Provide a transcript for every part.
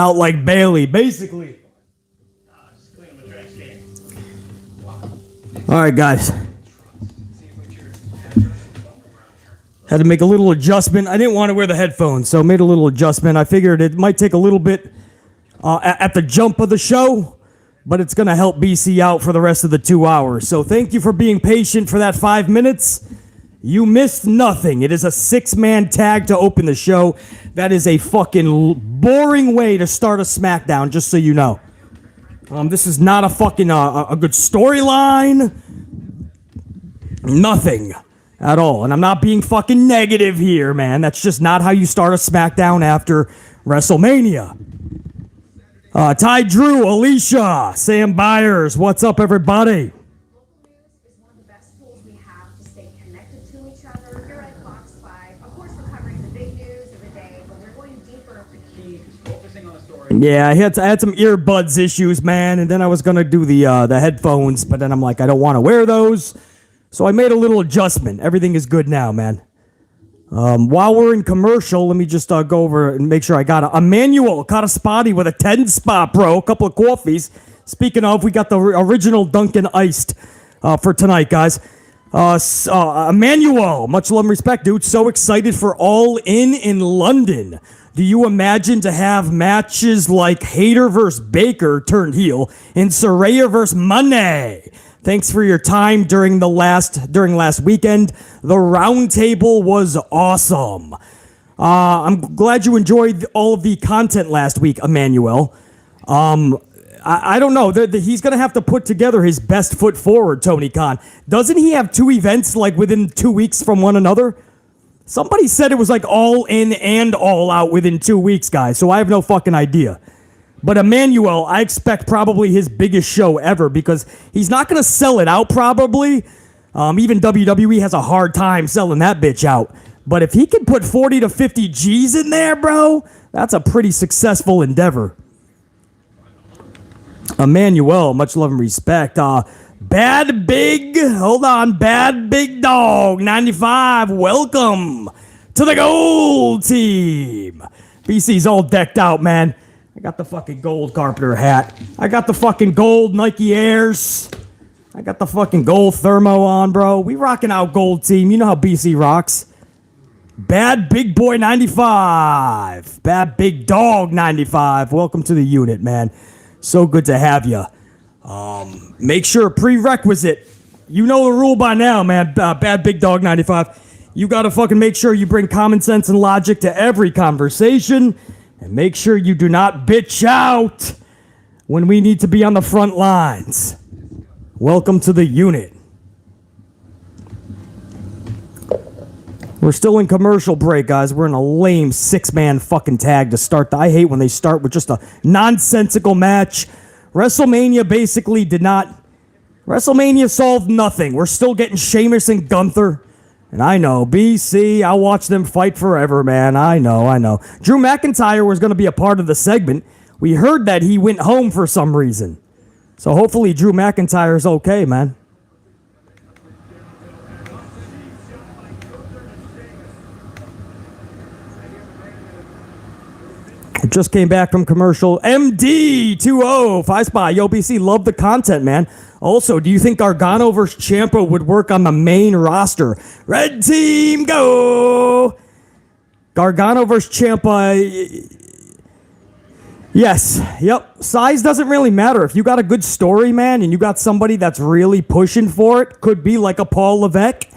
out like Bailey, basically. All right, guys. Had to make a little adjustment. I didn't want to wear the headphones, so made a little adjustment. I figured it might take a little bit at the jump of the show, but it's going to help BC out for the rest of the 2 hours. So thank you for being patient for that 5 minutes. You missed nothing. It is a 6-man tag to open the show. That is a fucking boring way to start a SmackDown, just so you know. This is not a fucking a good storyline. Nothing at all. And I'm not being fucking negative here, man. That's just not how you start a SmackDown after WrestleMania. Ty Drew, Alicia, Sam Byers, what's up, everybody? Yeah, I had some earbuds issues, man, and then I was gonna do the headphones, but then I'm like, I don't want to wear those, so I made a little adjustment. Everything is good now, man. While we're in commercial, let me just go over and make sure I got Emmanuel caught a spotty with a 10 spot, bro. A couple of coffees. Speaking of, we got the original Dunkin' Iced for tonight, guys. Emmanuel, much love and respect, dude. So excited for All In London. Do you imagine to have matches like Hayter vs. Baker turned heel and Saraya vs. Money? Thanks for your time during last weekend. The roundtable was awesome. I'm glad you enjoyed all of the content last week, Emmanuel. I don't know. He's going to have to put together his best foot forward, Tony Khan. Doesn't he have 2 events like within 2 weeks from one another? Somebody said it was like All In and All Out within 2 weeks, guys, so I have no fucking idea. But Emmanuel, I expect probably his biggest show ever because he's not going to sell it out probably. Even WWE has a hard time selling that bitch out. But if he can put 40 to 50 G's in there, bro, that's a pretty successful endeavor. Emmanuel, much love and respect. Bad Big Dog 95, welcome to the gold team. BC's all decked out, man. I got the fucking gold carpenter hat. I got the fucking gold Nike Airs. I got the fucking gold thermo on, bro. We rocking out gold team. You know how BC rocks. Bad Big Boy 95. Bad Big Dog 95. Welcome to the unit, man. So good to have you. Make sure prerequisite. You know the rule by now, man. Bad Big Dog 95. You gotta fucking make sure you bring common sense and logic to every conversation. And make sure you do not bitch out when we need to be on the front lines. Welcome to the unit. We're still in commercial break, guys. We're in a lame 6-man fucking tag to start. I hate when they start with just a nonsensical match. WrestleMania basically did not... WrestleMania solved nothing. We're still getting Sheamus and Gunther. And I know, BC, I'll watch them fight forever, man. I know. Drew McIntyre was going to be a part of the segment. We heard that he went home for some reason. So hopefully Drew McIntyre's okay, man. Just came back from commercial. MD20, 5 spot. Yo, BC, love the content, man. Also, do you think Gargano versus Ciampa would work on the main roster? Red team, go! Gargano versus Ciampa. Yes, yep. Size doesn't really matter. If you got a good story, man, and you got somebody that's really pushing for it, could be like a Paul Levesque,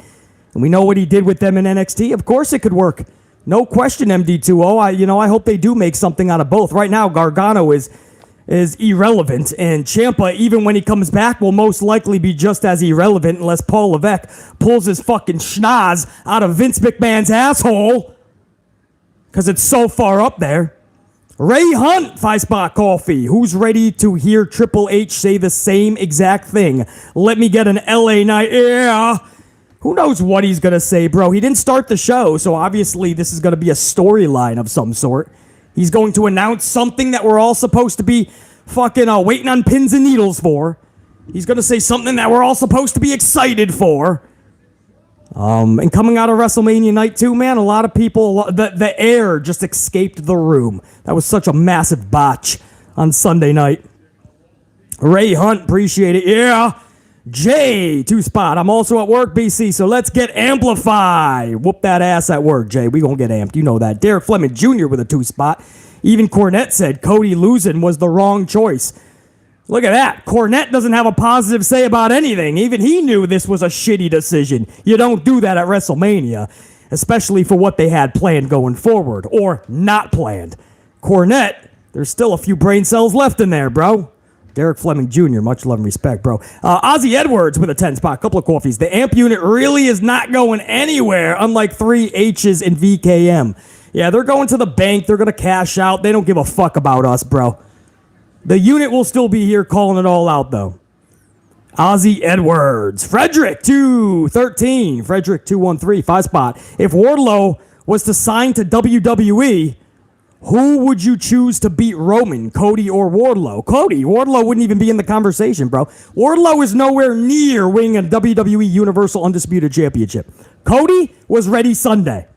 and we know what he did with them in NXT. Of course it could work. No question, MD20. I hope they do make something out of both. Right now, Gargano is irrelevant, and Ciampa, even when he comes back, will most likely be just as irrelevant unless Paul Levesque pulls his fucking schnoz out of Vince McMahon's asshole, because it's so far up there. Ray Hunt, 5-spot coffee. Who's ready to hear Triple H say the same exact thing? Let me get an LA night. Yeah. Who knows what he's going to say, bro? He didn't start the show, so obviously this is going to be a storyline of some sort. He's going to announce something that we're all supposed to be fucking waiting on pins and needles for. He's going to say something that we're all supposed to be excited for. And coming out of WrestleMania night 2, man, a lot of people, the air just escaped the room. That was such a massive botch on Sunday night. Ray Hunt, appreciate it. Yeah. Jay, 2-spot. I'm also at work, BC, so let's get Amplify. Whoop that ass at work, Jay. We gonna get amped. You know that. Derek Fleming Jr. with a 2-spot. Even Cornette said Cody losing was the wrong choice. Look at that. Cornette doesn't have a positive say about anything. Even he knew this was a shitty decision. You don't do that at WrestleMania, especially for what they had planned going forward, or not planned. Cornette, there's still a few brain cells left in there, bro. Derek Fleming Jr., much love and respect, bro. Ozzy Edwards with a 10-spot, couple of coffees. The amp unit really is not going anywhere, unlike 3H's and VKM. Yeah, they're going to the bank. They're going to cash out. They don't give a fuck about us, bro. The unit will still be here calling it all out, though. Ozzy Edwards. Frederick, 213. Frederick, 213, 5-spot. If Wardlow was to sign to WWE, who would you choose to beat Roman, Cody or Wardlow? Cody. Wardlow wouldn't even be in the conversation, bro. Wardlow is nowhere near winning a WWE Universal Undisputed Championship. Cody was ready Sunday.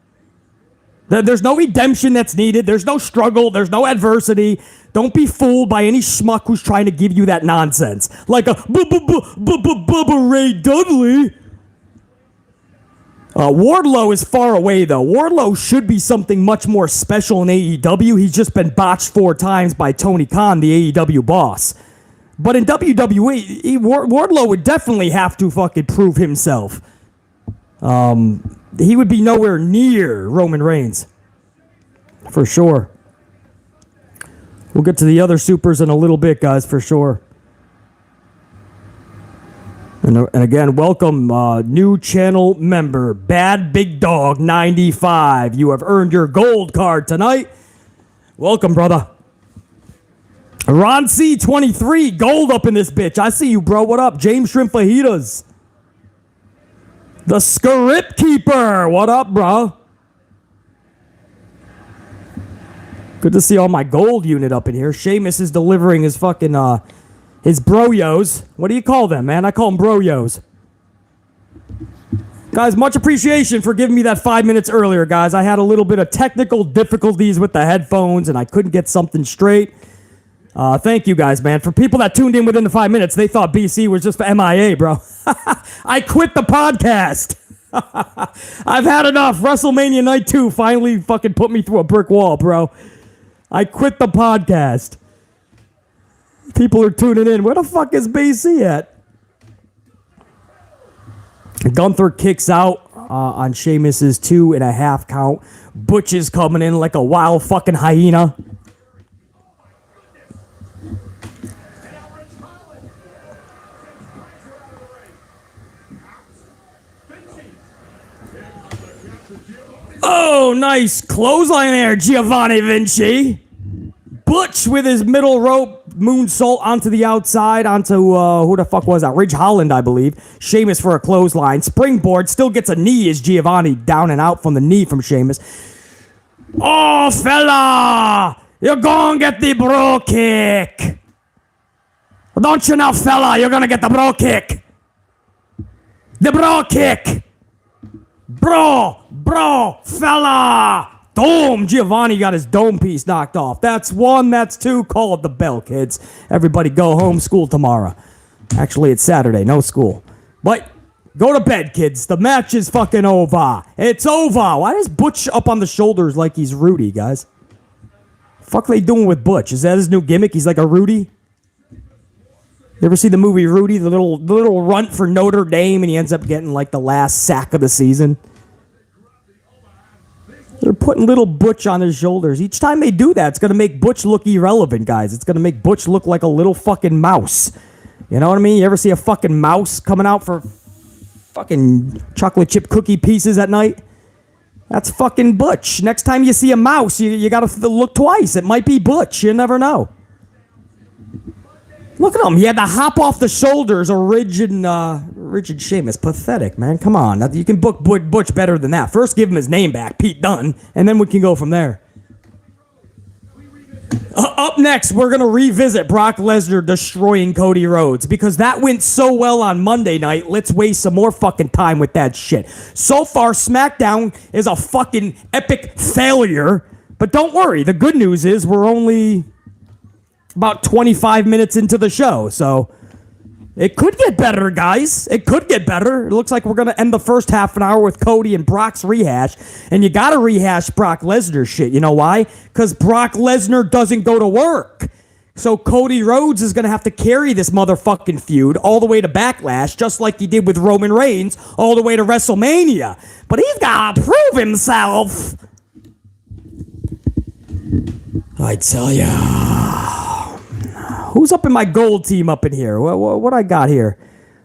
There's no redemption that's needed. There's no struggle. There's no adversity. Don't be fooled by any schmuck who's trying to give you that nonsense. Like a Bubba Ray Dudley. Wardlow is far away, though. Wardlow should be something much more special in AEW. He's just been botched 4 times by Tony Khan, the AEW boss. But in WWE, Wardlow would definitely have to fucking prove himself. He would be nowhere near Roman Reigns. For sure. We'll get to the other supers in a little bit, guys, for sure. And again, welcome, new channel member, Bad Big Dog 95. You have earned your gold card tonight. Welcome, brother. Ron C 23, gold up in this bitch. I see you, bro. What up? James Shrimp Fajitas. The Script Keeper. What up, bro? Good to see all my gold unit up in here. Sheamus is delivering his fucking, his broyos. What do you call them, man? I call them broyos. Guys, much appreciation for giving me that 5 minutes earlier, guys. I had a little bit of technical difficulties with the headphones, and I couldn't get something straight. Thank you, guys, man. For people that tuned in within the 5 minutes, they thought BC was just for MIA, bro. I quit the podcast. I've had enough. WrestleMania Night 2 finally fucking put me through a brick wall, bro. I quit the podcast. People are tuning in. Where the fuck is BC at? Gunther kicks out on Sheamus's 2.5 count. Butch is coming in like a wild fucking hyena. Oh, nice clothesline there, Giovanni Vinci. Butch with his middle rope moonsault onto the outside, onto, who the fuck was that? Ridge Holland, I believe. Sheamus for a clothesline. Springboard, still gets a knee as Giovanni down and out from the knee from Sheamus. Oh, fella! You're gonna get the bro kick. Don't you know, fella? You're gonna get the bro kick. The bro kick. Bro, fella. Dome! Giovanni got his dome piece knocked off. That's 1, that's 2. Call it the bell, kids. Everybody go home. School tomorrow. Actually, it's Saturday. No school. But go to bed, kids. The match is fucking over. It's over. Why is Butch up on the shoulders like he's Rudy, guys? Fuck they doing with Butch? Is that his new gimmick? He's like a Rudy? You ever see the movie Rudy? The little runt for Notre Dame, and he ends up getting like the last sack of the season. They're putting little Butch on his shoulders. Each time they do that, it's going to make Butch look irrelevant, guys. It's going to make Butch look like a little fucking mouse. You know what I mean? You ever see a fucking mouse coming out for fucking chocolate chip cookie pieces at night? That's fucking Butch. Next time you see a mouse, you got to look twice. It might be Butch. You never know. Look at him. He had to hop off the shoulders of rigid Sheamus. Pathetic, man. Come on. You can book Butch better than that. First, give him his name back, Pete Dunne, and then we can go from there. Up next, we're going to revisit Brock Lesnar destroying Cody Rhodes because that went so well on Monday night. Let's waste some more fucking time with that shit. So far, SmackDown is a fucking epic failure. But don't worry, the good news is we're only about 25 minutes into the show, so it could get better, guys. It could get better. It looks like we're going to end the first half an hour with Cody and Brock's rehash, and you got to rehash Brock Lesnar shit. You know why? Because Brock Lesnar doesn't go to work. So Cody Rhodes is going to have to carry this motherfucking feud all the way to Backlash, just like he did with Roman Reigns all the way to WrestleMania. But he's got to prove himself. I tell ya. Who's up in my gold team up in here? What I got here?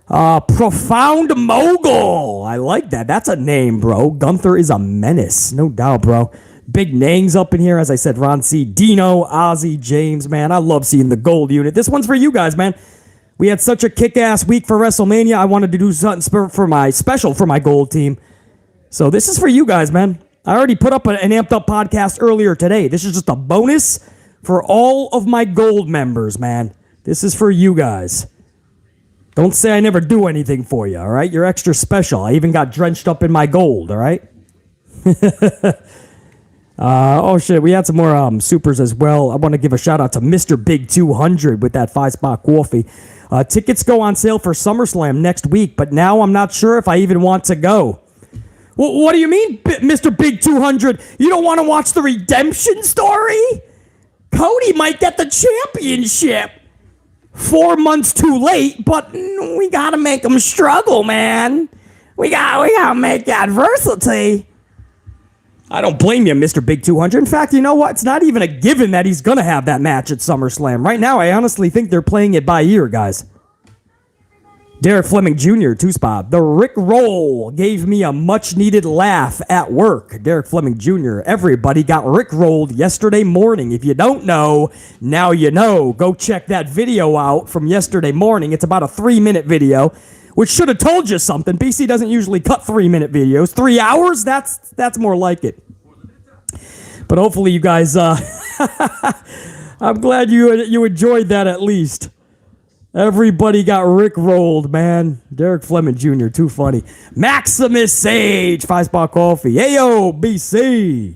Profound Mogul. I like that. That's a name, bro. Gunther is a menace. No doubt, bro. Big names up in here. As I said, Ron C. Dino, Ozzy, James, man. I love seeing the gold unit. This one's for you guys, man. We had such a kick-ass week for WrestleMania. I wanted to do something for my gold team. So this is for you guys, man. I already put up an Amped Up podcast earlier today. This is just a bonus for all of my gold members, man. This is for you guys. Don't say I never do anything for you, all right? You're extra special. I even got drenched up in my gold, all right? Oh, shit. We had some more supers as well. I want to give a shout-out to Mr. Big 200 with that 5-spot coffee. Tickets go on sale for SummerSlam next week, but now I'm not sure if I even want to go. Well, what do you mean, Mr. Big 200? You don't want to watch the redemption story? Cody might get the championship. 4 months too late, but we got to make him struggle, man. We got to make adversity. I don't blame you, Mr. Big 200. In fact, you know what? It's not even a given that he's going to have that match at SummerSlam. Right now, I honestly think they're playing it by ear, guys. Derek Fleming Jr., 2-spot. The Rick Roll gave me a much-needed laugh at work. Derek Fleming Jr., everybody got Rick rolled yesterday morning. If you don't know, now you know. Go check that video out from yesterday morning. It's about a 3-minute video, which should have told you something. BC doesn't usually cut 3-minute videos. 3 hours? That's more like it. But hopefully you guys, I'm glad you enjoyed that at least. Everybody got Rick rolled, man. Derek Fleming Jr., too funny. Maximus Sage, 5-spot coffee. Heyo, BC.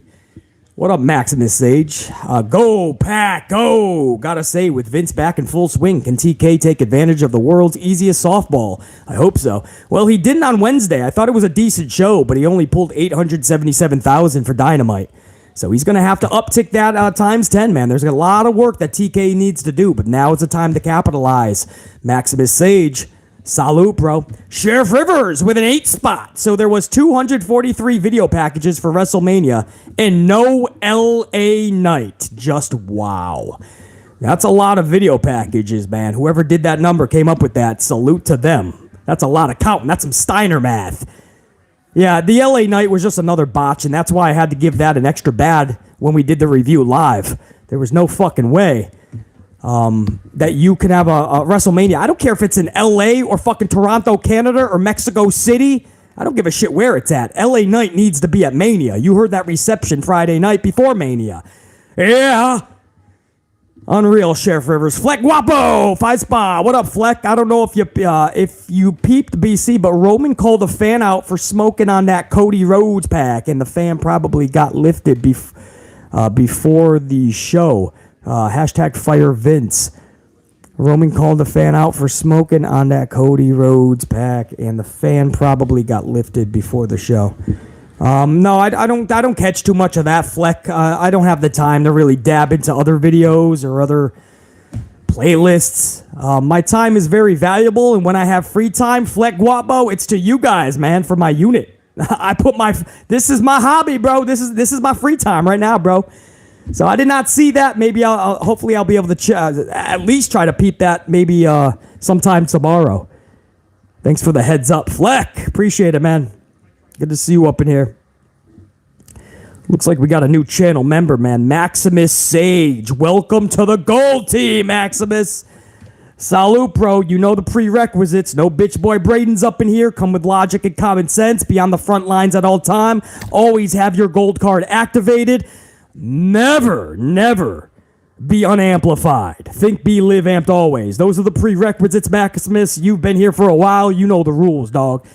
What up, Maximus Sage? Go, Pack, go. Gotta say, with Vince back in full swing, can TK take advantage of the world's easiest softball? I hope so. Well, he didn't on Wednesday. I thought it was a decent show, but he only pulled $877,000 for Dynamite. So he's going to have to uptick that times 10, man. There's a lot of work that TK needs to do, but now is the time to capitalize. Maximus Sage, salute, bro. Sheriff Rivers with an 8-spot. So there was 243 video packages for WrestleMania and no LA night. Just wow. That's a lot of video packages, man. Whoever did that number came up with that. Salute to them. That's a lot of counting. That's some Steiner math. Yeah, the LA night was just another botch, and that's why I had to give that an extra bad when we did the review live. There was no fucking way that you can have a WrestleMania. I don't care if it's in LA or fucking Toronto, Canada, or Mexico City. I don't give a shit where it's at. LA night needs to be at Mania. You heard that reception Friday night before Mania. Yeah. Unreal, Sheriff Rivers. Fleck Guapo, 5-spot. What up, Fleck? I don't know if you peeped, BC, but Roman called a fan out for smoking on that Cody Rhodes pack, and the fan probably got lifted before the show. Hashtag FireVince. Roman called the fan out for smoking on that Cody Rhodes pack, and the fan probably got lifted before the show. No, I don't catch too much of that, Fleck. I don't have the time to really dab into other videos or other playlists. My time is very valuable, and when I have free time, Fleck Guapo, it's to you guys, man, for my unit. This is my hobby, bro. This is my free time right now, bro. So I did not see that. Maybe hopefully I'll be able to at least try to peep that maybe sometime tomorrow. Thanks for the heads up, Fleck. Appreciate it, man. Good to see you up in here. Looks like we got a new channel member, man. Maximus Sage. Welcome to the gold team, Maximus. Salute, bro. You know the prerequisites. No bitch boy Braden's up in here. Come with logic and common sense. Be on the front lines at all time. Always have your gold card activated. Never be unamplified. Think, be, live, amped always. Those are the prerequisites, Maximus. You've been here for a while. You know the rules, dog.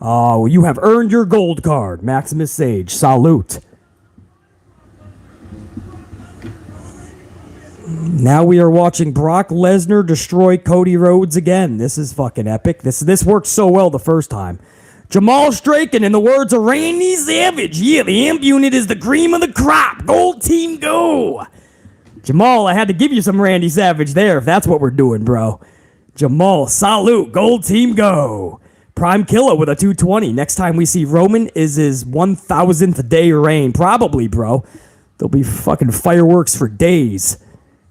You have earned your gold card. Maximus Sage. Salute. Now we are watching Brock Lesnar destroy Cody Rhodes again. This is fucking epic. This worked so well the first time. Jamal Straken, in the words of Randy Savage. Yeah, the amp unit is the cream of the crop. Gold team go. Jamal, I had to give you some Randy Savage there if that's what we're doing, bro. Jamal, salute. Gold team go. Prime Killer with a 220. Next time we see Roman is his 1,000th day reign. Probably, bro. There'll be fucking fireworks for days.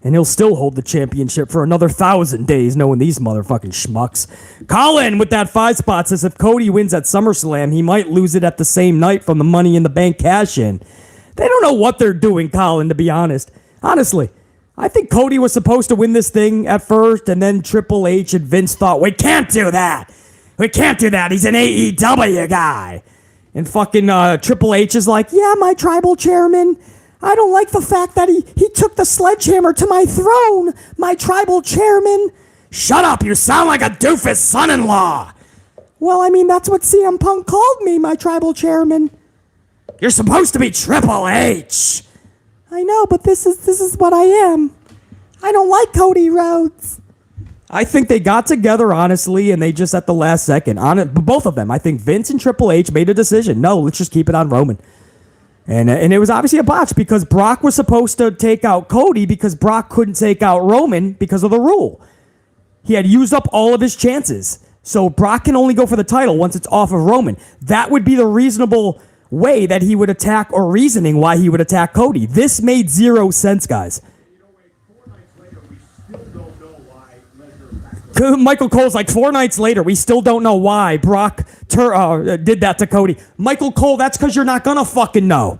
And he'll still hold the championship for another 1,000 days, knowing these motherfucking schmucks. Colin with that 5 spot says if Cody wins at SummerSlam, he might lose it at the same night from the Money in the Bank cash-in. They don't know what they're doing, Colin, to be honest. Honestly, I think Cody was supposed to win this thing at first, and then Triple H and Vince thought, we can't do that. We can't do that. He's an AEW guy. And fucking Triple H is like, yeah, my tribal chairman. I don't like the fact that he took the sledgehammer to my throne, my tribal chairman. Shut up, you sound like a doofus son-in-law. Well, I mean, that's what CM Punk called me, my tribal chairman. You're supposed to be Triple H. I know, but this is what I am. I don't like Cody Rhodes. I think they got together, honestly, and they just at the last second, both of them, I think Vince and Triple H made a decision. No, let's just keep it on Roman. And it was obviously a botch because Brock was supposed to take out Cody because Brock couldn't take out Roman because of the rule. He had used up all of his chances. So Brock can only go for the title once it's off of Roman. That would be the reasonable way that he would attack, or reasoning why he would attack Cody. This made zero sense, guys. Michael Cole's like 4 nights later, we still don't know why Brock did that to Cody. Michael Cole, that's because you're not gonna fucking know.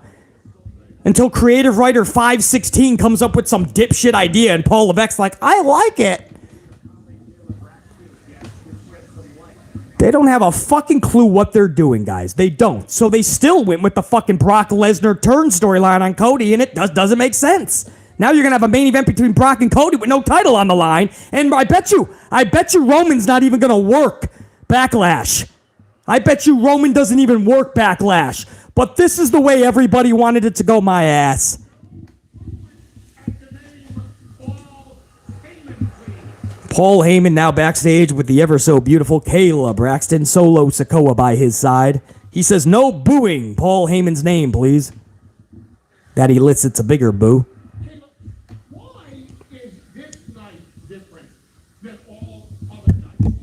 Until creative writer 516 comes up with some dipshit idea and Paul Levesque's like, I like it. They don't have a fucking clue what they're doing, guys. They don't. So they still went with the fucking Brock Lesnar turn storyline on Cody, and it doesn't make sense. Now you're going to have a main event between Brock and Cody with no title on the line, and I bet you Roman's not even going to work Backlash. I bet you Roman doesn't even work Backlash. But this is the way everybody wanted it to go, my ass. Paul Heyman now backstage with the ever so beautiful Kayla Braxton, Solo Sikoa by his side. He says, no booing Paul Heyman's name, please. That elicits a bigger boo. Why is this night different than all other nights?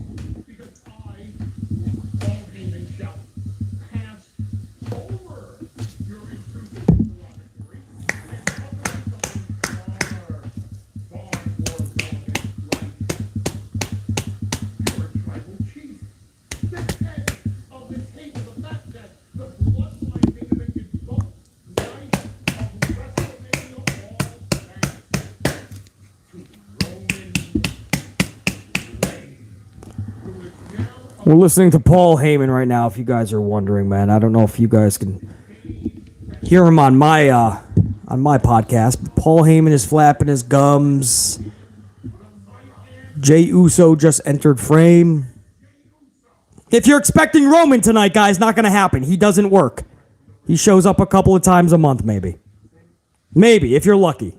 Because I, Paul Heyman, shall pass over your intrusive derogatory and upright something far, far more relevant right. You're a tribal chief. The head of the table, the fact that the bloodline tournament is both night of WrestleMania all thanks to Roman Reigns, who is now We're listening to Paul Heyman right now, if you guys are wondering, man. I don't know if you guys can hear him on my podcast, but Paul Heyman is flapping his gums. Jey Uso just entered frame. If you're expecting Roman tonight, guys, not going to happen. He doesn't work. He shows up a couple of times a month, maybe. Maybe, if you're lucky.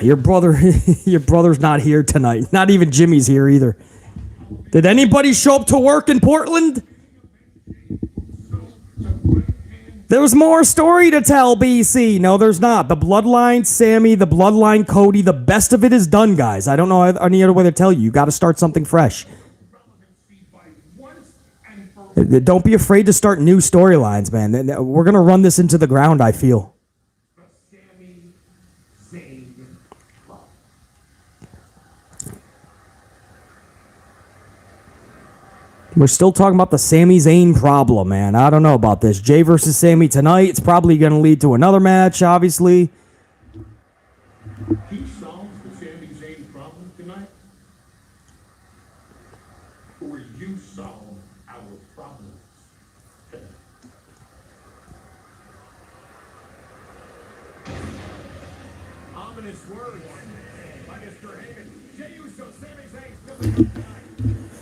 your brother is not here. Your brother's not here tonight. Not even Jimmy's here either. Did anybody show up to work in Portland? There's more story to tell, BC. No, there's not. The Bloodline Sami, the Bloodline Cody, the best of it is done, guys. I don't know any other way to tell you. You got to start something fresh. Don't be afraid to start new storylines, man. We're going to run this into the ground, I feel. Sami Zayn. We're still talking about the Sami Zayn problem, man. I don't know about this. Jey versus Sami tonight. It's probably going to lead to another match, obviously. He solves the Sami Zayn problem tonight. our problems. Ominous words by Mr. Heyman. Jey Uso, Sami Zayn,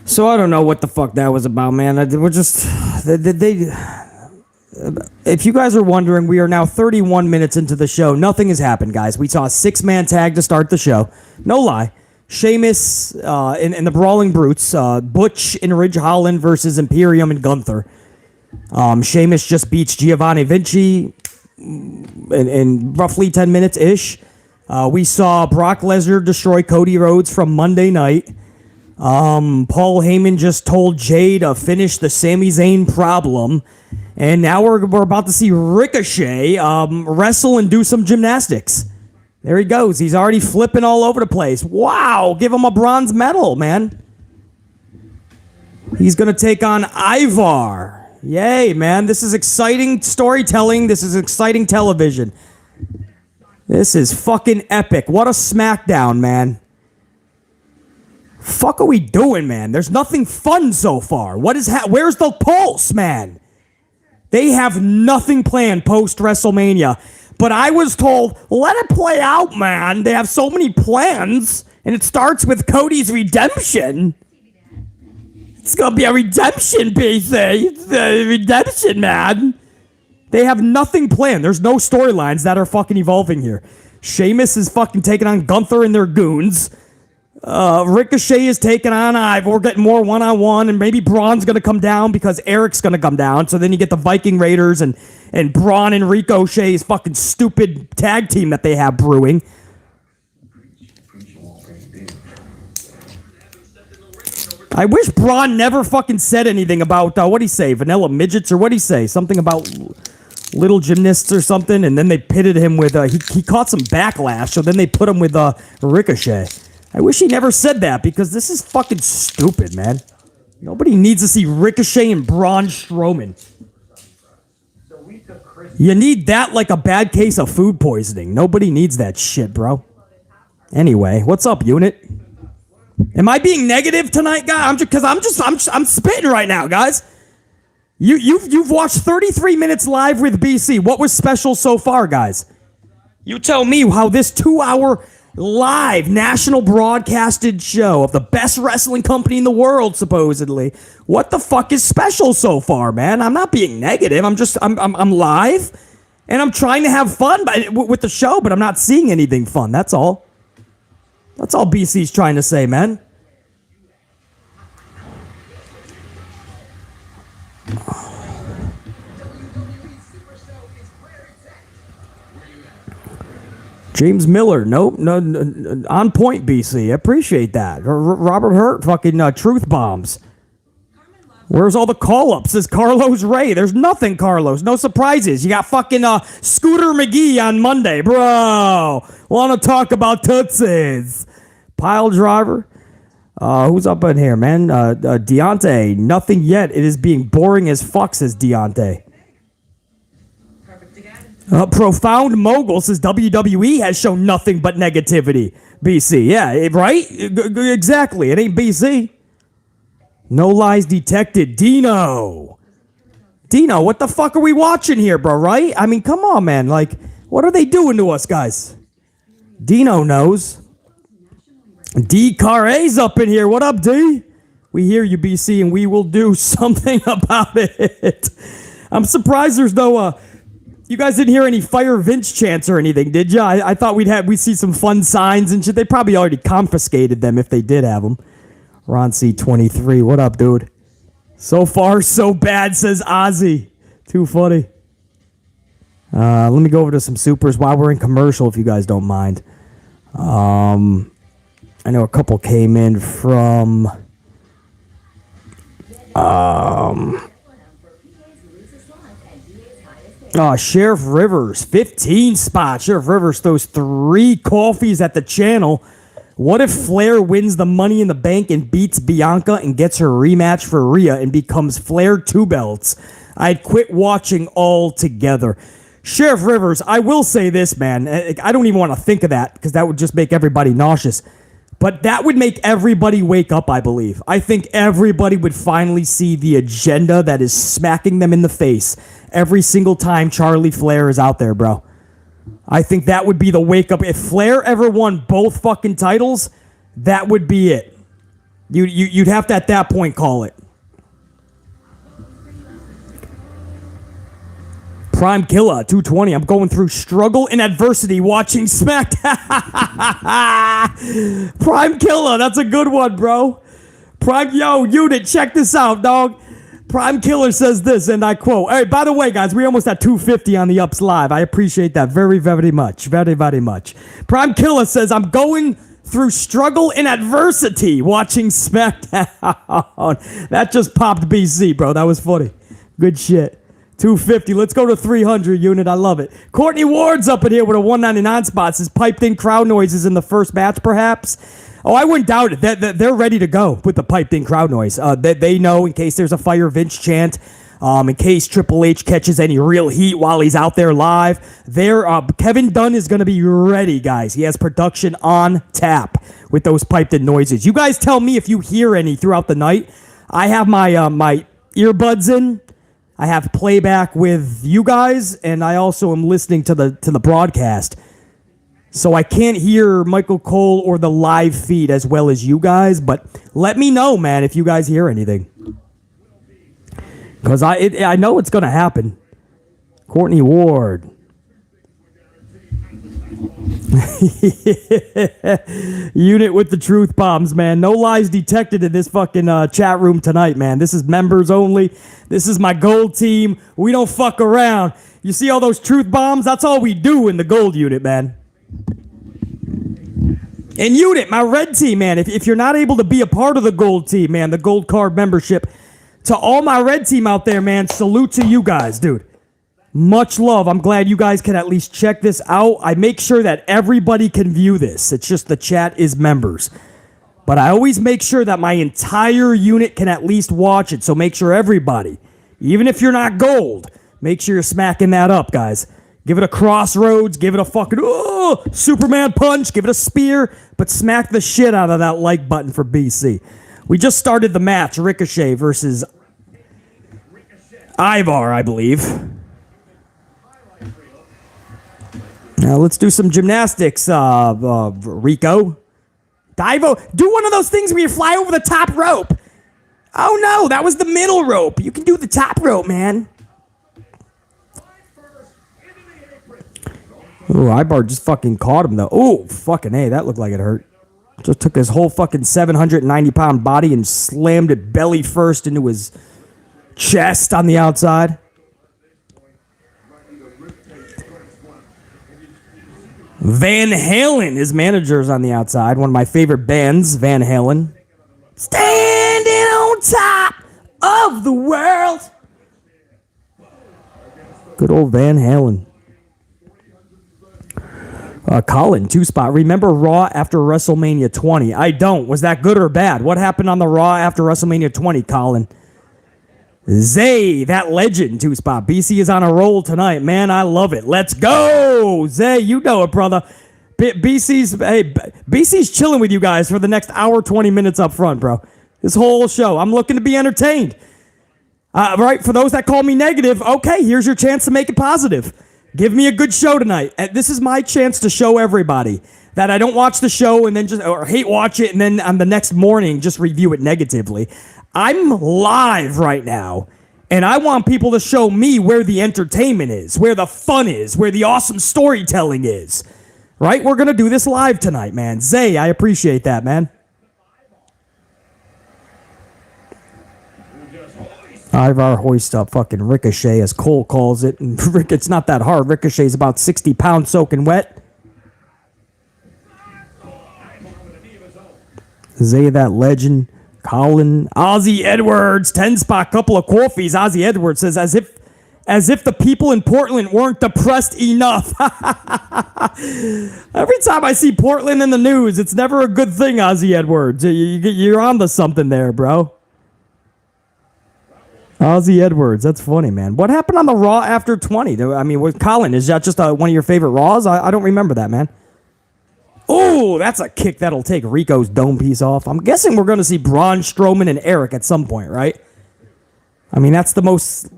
So I don't know what the fuck that was about, man. We're just if you guys are wondering, we are now 31 minutes into the show. Nothing has happened, guys. We saw a 6-man tag to start the show. No lie. Sheamus and the Brawling Brutes, Butch and Ridge Holland versus Imperium and Gunther. Sheamus just beats Giovanni Vinci in roughly 10 minutes-ish. We saw Brock Lesnar destroy Cody Rhodes from Monday night. Paul Heyman just told Jey to finish the Sami Zayn problem. And now we're about to see Ricochet wrestle and do some gymnastics. There he goes. He's already flipping all over the place. Wow, give him a bronze medal, man. He's going to take on Ivar. Yay, man. This is exciting storytelling. This is exciting television. This is fucking epic. What a Smackdown, man. Fuck are we doing, man? There's nothing fun so far. Where's the pulse, man? They have nothing planned post-WrestleMania. But I was told, let it play out, man. They have so many plans, and it starts with Cody's redemption. It's going to be a redemption, BC. It's a redemption, man. They have nothing planned. There's no storylines that are fucking evolving here. Sheamus is fucking taking on Gunther and their goons. Ricochet is taking on Ivar. We're getting more one-on-one, and maybe Braun's going to come down because Eric's going to come down. So then you get the Viking Raiders and Braun and Ricochet's fucking stupid tag team that they have brewing. I wish Braun never fucking said anything about, what'd he say, vanilla midgets, or what'd he say? Something about little gymnasts or something, and then they pitted him with, he caught some backlash, so then they put him with Ricochet. I wish he never said that, because this is fucking stupid, man. Nobody needs to see Ricochet and Braun Strowman. You need that like a bad case of food poisoning. Nobody needs that shit, bro. Anyway, what's up, unit? Am I being negative tonight, guys? I'm spitting right now, guys. You've watched 33 minutes live with BC. What was special so far, guys? You tell me how this 2-hour live national broadcasted show of the best wrestling company in the world, supposedly. What the fuck is special so far, man? I'm not being negative. I'm live, and I'm trying to have fun with the show, but I'm not seeing anything fun. That's all. That's all BC's trying to say, man. James Miller, nope, no, on point, BC. Appreciate that. Robert Hurt, fucking truth bombs. Where's all the call-ups? Says Carlos Ray. There's nothing, Carlos. No surprises. You got fucking Scooter McGee on Monday. Bro, want to talk about Tootsies. Pile driver. Who's up in here, man? Deontay. Nothing yet. It is being boring as fuck, says Deontay. Profound Mogul says WWE has shown nothing but negativity. BC, yeah, right? Exactly. It ain't BC. No lies detected. Dino, what the fuck are we watching here, bro, right? I mean, come on, man. Like, what are they doing to us, guys? Dino knows. D. Carre's up in here. What up, D? We hear you, BC, and we will do something about it. I'm surprised there's no, you guys didn't hear any FireVince chants or anything, did you? I thought we'd see some fun signs and shit. They probably already confiscated them if they did have them. Ron C23, what up, dude? So far, so bad, says Ozzy. Too funny. Let me go over to some supers while we're in commercial, if you guys don't mind. I know a couple came in from... Sheriff Rivers, 15 spots. Sheriff Rivers throws 3 coffees at the channel. What if Flair wins the Money in the Bank and beats Bianca and gets her rematch for Rhea and becomes Flair 2 belts? I'd quit watching altogether. Sheriff Rivers, I will say this, man. I don't even want to think of that because that would just make everybody nauseous. But that would make everybody wake up, I believe. I think everybody would finally see the agenda that is smacking them in the face every single time Charlie Flair is out there, bro. I think that would be the wake up. If Flair ever won both fucking titles, that would be it. You'd have to at that point call it. Prime Killer 220. I'm going through struggle and adversity watching Smackdown. Prime Killer, that's a good one, bro. Yo, unit, check this out, dog. Prime Killer says this, and I quote. Hey, by the way, guys, we almost at 250 on the Ups Live. I appreciate that very, very much. Very, very much. Prime Killer says, I'm going through struggle and adversity watching Smackdown. That just popped BC, bro. That was funny. Good shit. 250. Let's go to 300 unit. I love it. Courtney Ward's up in here with a 199 spot. Says piped in crowd noises in the first match, perhaps. Oh, I wouldn't doubt it. They're ready to go with the piped in crowd noise. They know in case there's a FireVince chant, in case Triple H catches any real heat while he's out there live. Kevin Dunn is going to be ready, guys. He has production on tap with those piped in noises. You guys tell me if you hear any throughout the night. I have my my earbuds in. I have playback with you guys, and I also am listening to the broadcast. So I can't hear Michael Cole or the live feed as well as you guys, but let me know, man, if you guys hear anything. Because I know it's going to happen. Courtney Ward. Unit with the truth bombs, man. No lies detected in this fucking chat room tonight, man. This is members only. This is my gold team. We don't fuck around. You see all those truth bombs? That's all we do in the gold unit, man. And unit, my red team, man. If you're not able to be a part of the gold team, man, the gold card membership, to all my red team out there, man, salute to you guys, dude. Much love. I'm glad you guys can at least check this out. I make sure that everybody can view this. It's just the chat is members. But I always make sure that my entire unit can at least watch it. So make sure everybody, even if you're not gold, make sure you're smacking that up, guys. Give it a crossroads. Give it a fucking Superman punch. Give it a spear. But smack the shit out of that like button for BC. We just started the match. Ricochet versus Ivar, I believe. Now let's do some gymnastics, Rico. Divo, do one of those things where you fly over the top rope. Oh no, that was the middle rope. You can do the top rope, man. Ooh, Ivar just fucking caught him, though. Ooh, fucking A, that looked like it hurt. Just took his whole fucking 790-pound body and slammed it belly first into his chest on the outside. Van Halen, his manager's on the outside. One of my favorite bands, Van Halen. Standing on top of the world. Good old Van Halen. Colin, 2-spot. Remember Raw after WrestleMania 20? I don't. Was that good or bad? What happened on the Raw after WrestleMania 20, Colin? Zay, that legend, 2-spot. BC is on a roll tonight. Man, I love it. Let's go. Zay, you know it, brother. BC's chilling with you guys for the next hour, 20 minutes up front, bro. This whole show. I'm looking to be entertained. Right, for those that call me negative, okay, here's your chance to make it positive. Give me a good show tonight. This is my chance to show everybody that I don't watch the show and then or hate watch it and then on the next morning just review it negatively. I'm live right now, and I want people to show me where the entertainment is, where the fun is, where the awesome storytelling is. Right? We're going to do this live tonight, man. Zay, I appreciate that, man. Ivar hoist up fucking Ricochet, as Cole calls it. And it's not that hard. Ricochet's about 60 pounds soaking wet. Zay, that legend. Colin. Ozzy Edwards, 10-spot, couple of coffees. Ozzy Edwards says, as if the people in Portland weren't depressed enough. Every time I see Portland in the news, it's never a good thing, Ozzy Edwards. You're on to something there, bro. Ozzy Edwards, that's funny, man. What happened on the Raw after 20? I mean, with Colin, is that just one of your favorite Raws? I don't remember that, man. Oh, that's a kick that'll take Rico's dome piece off. I'm guessing we're going to see Braun Strowman and Eric at some point, right? I mean, that's the most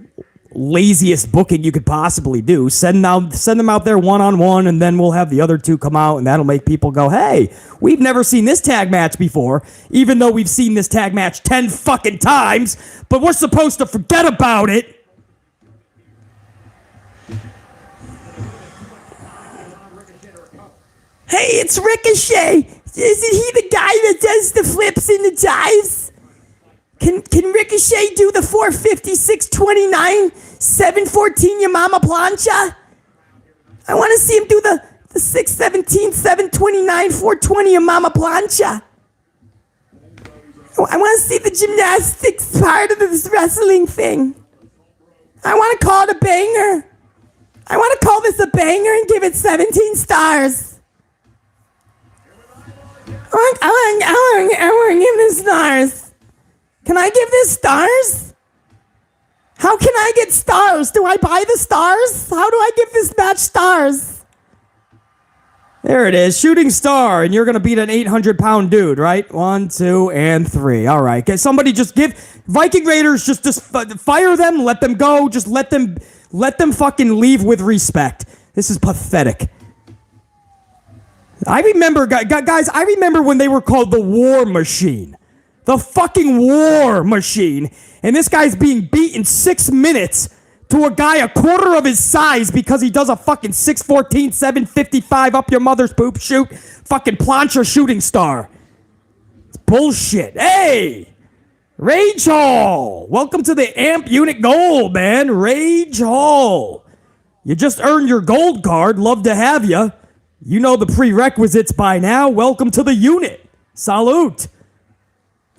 laziest booking you could possibly do. Send them out there one-on-one, and then we'll have the other two come out, and that'll make people go, hey, we've never seen this tag match before, even though we've seen this tag match 10 fucking times, but we're supposed to forget about it. Hey, it's Ricochet. Isn't he the guy that does the flips and the dives? Can Ricochet do the 450, 629, 714 your mama plancha? I want to see him do the 617, 729, 420 your mama plancha. I want to see the gymnastics part of this wrestling thing. I want to call it a banger. I want to call this a banger and give it 17 stars. I want to give this stars. Can I give this stars? How can I get stars? Do I buy the stars? How do I give this match stars? There it is, shooting star, and you're going to beat an 800-pound dude, right? 1, 2, and 3. All right, okay, somebody just give Viking Raiders, just fire them, let them go, just let them fucking leave with respect. This is pathetic. I remember, guys, I remember when they were called the War Machine. The fucking War Machine. And this guy's being beat in 6 minutes to a guy a quarter of his size because he does a fucking 614, 755 up your mother's poop shoot. Fucking plancha shooting star. It's bullshit. Hey! Rage Hall. Welcome to the Amp Unit Gold, man. Rage Hall. You just earned your gold card. Love to have you. You know the prerequisites by now. Welcome to the unit. Salute.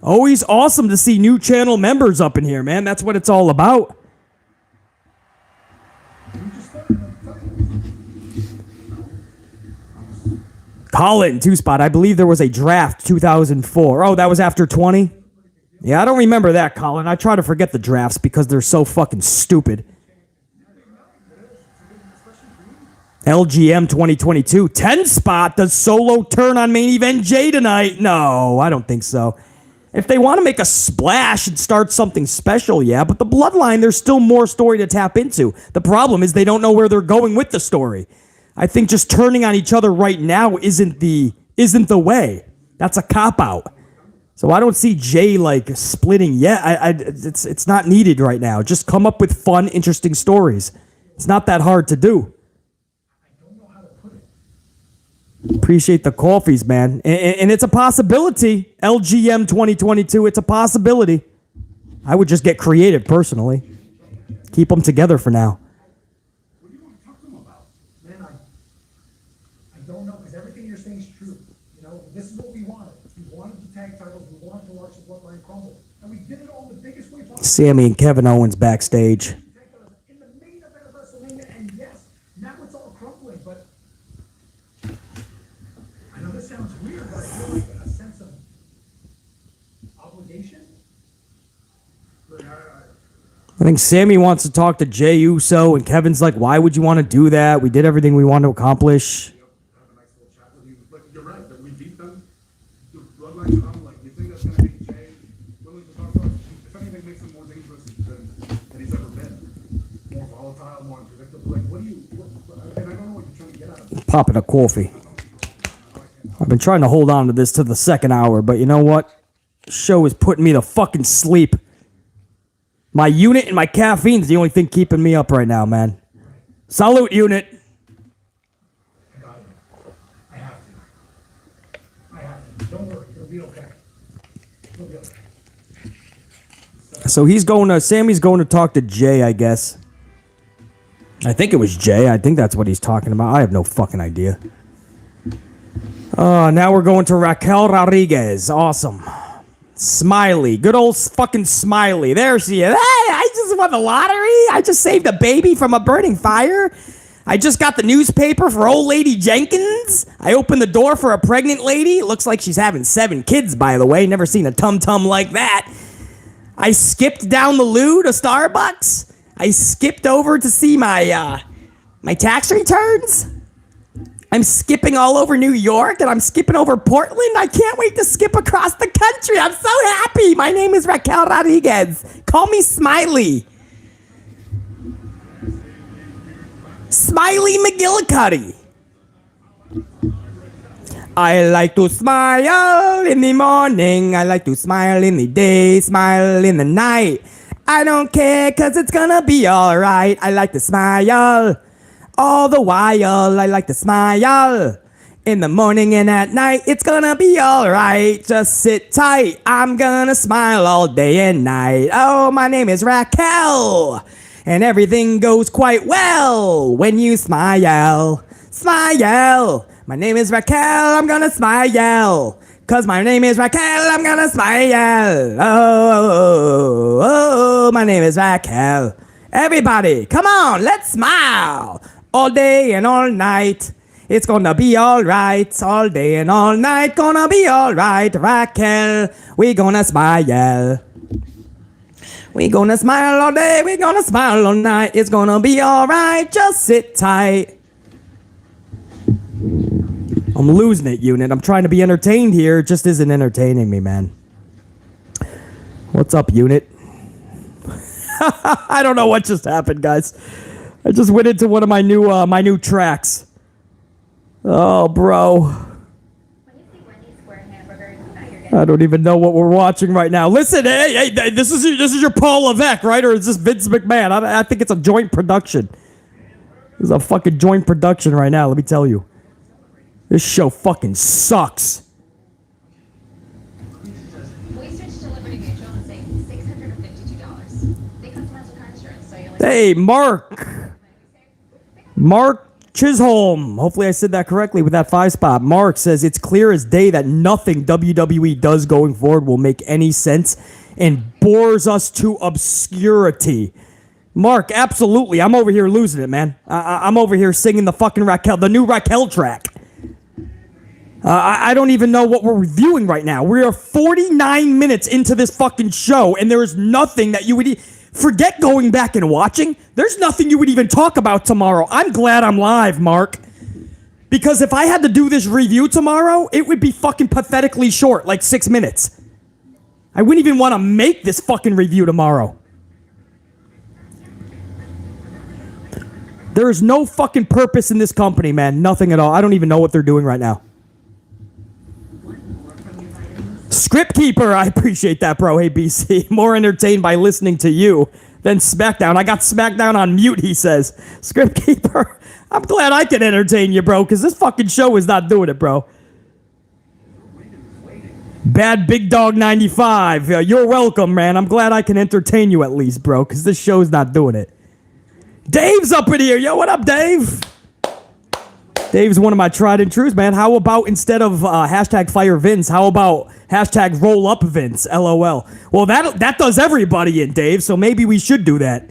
Always awesome to see new channel members up in here, man. That's what it's all about. Colin, 2-spot. I believe there was a draft 2004. Oh, that was after 20? Yeah, I don't remember that, Colin. I try to forget the drafts because they're so fucking stupid. LGM 2022, 10-spot. Does Solo turn on main event Jey tonight? No, I don't think so. If they want to make a splash and start something special, yeah, but the Bloodline, there's still more story to tap into. The problem is they don't know where they're going with the story. I think just turning on each other right now isn't the way. That's a cop-out. So I don't see Jey like splitting yet. It's not needed right now. Just come up with fun, interesting stories. It's not that hard to do. Appreciate the coffees, man. And it's a possibility. LGM 2022, it's a possibility. I would just get creative personally. Keep them together for now. What do you want to talk to them about? Man, I don't know, because everything you're saying is true. You know, this is what we wanted. We wanted the tag titles. We wanted to watch the Bloodline crumble. And we did it all in the biggest way possible. Sami and Kevin Owens backstage. In the main event of WrestleMania, and yes, now it's all crumbling, but I know this sounds weird, but I feel like a sense of obligation. I think Sami wants to talk to Jey Uso, and Kevin's like, why would you want to do that? We did everything we wanted to accomplish. Have a nice little chat with you. But you're right, that we beat them. The Bloodline come, like, you think that's going to make Jey willing to talk about it? If anything makes him more dangerous than he's ever been. More volatile, more unpredictable. Like, what do you... and I don't know what you're trying to get out of it. Popping a coffee. I've been trying to hold on to this to the second hour, but you know what? The show is putting me to fucking sleep. My unit and my caffeine's the only thing keeping me up right now, man. Salute, unit. I got it. I have to. Don't worry, it'll be okay. It'll be okay. So Sami's going to talk to Jey, I guess. I think it was Jey. I think that's what he's talking about. I have no fucking idea. Now we're going to Raquel Rodriguez. Awesome. Smiley. Good old fucking Smiley. There she is. Hey, I just won the lottery. I just saved a baby from a burning fire. I just got the newspaper for old lady Jenkins. I opened the door for a pregnant lady. It looks like she's having 7 kids, by the way. Never seen a tum-tum like that. I skipped down the loo to Starbucks. I skipped over to see my tax returns. I'm skipping all over New York and I'm skipping over Portland. I can't wait to skip across the country. I'm so happy. My name is Raquel Rodriguez. Call me Smiley. Smiley McGillicuddy. I like to smile in the morning. I like to smile in the day, smile in the night. I don't care cause it's gonna be alright. I like to smile all the while. I like to smile in the morning and at night. It's gonna be alright. Just sit tight. I'm gonna smile all day and night. Oh, my name is Raquel. And everything goes quite well when you smile. Smile. My name is Raquel, I'm gonna smile. Cause my name is Raquel, I'm gonna smile. Oh, my name is Raquel. Everybody, come on, let's smile. All day and all night. It's gonna be alright. All day and all night, gonna be alright. Raquel, we gonna smile. We gonna smile all day, we gonna smile all night. It's gonna be alright, just sit tight. I'm losing it, Unit. I'm trying to be entertained here. It just isn't entertaining me, man. What's up, Unit? I don't know what just happened, guys. I just went into one of my new tracks. Oh, bro. I don't even know what we're watching right now. Listen, hey, this is your Paul Levesque, right? Or is this Vince McMahon? I think it's a joint production. This is a fucking joint production right now, let me tell you. This show fucking sucks. We switched to Liberty Mutual and saved $652. They customize your car insurance, so you'll... Hey, Mark Chisholm. Hopefully I said that correctly with that 5 spot. Mark says it's clear as day that nothing WWE does going forward will make any sense and bores us to obscurity. Mark, absolutely. I'm over here losing it, man. I'm over here singing the new Raquel track. I don't even know what we're reviewing right now. We are 49 minutes into this fucking show, and there is nothing that you would... Forget going back and watching. There's nothing you would even talk about tomorrow. I'm glad I'm live, Mark. Because if I had to do this review tomorrow, it would be fucking pathetically short, like 6 minutes. I wouldn't even want to make this fucking review tomorrow. There is no fucking purpose in this company, man. Nothing at all. I don't even know what they're doing right now. Script Keeper, I appreciate that, bro. Hey, BC. More entertained by listening to you than Smackdown. I got Smackdown on mute, he says. Script Keeper, I'm glad I can entertain you, bro, because this fucking show is not doing it, bro. Bad Big Dog 95. You're welcome, man. I'm glad I can entertain you at least, bro, because this show is not doing it. Dave's up in here. Yo, what up, Dave? Dave's one of my tried and trues, man. How about instead of hashtag FireVince, how about hashtag RollUpVince, LOL? Well, that does everybody in, Dave, so maybe we should do that.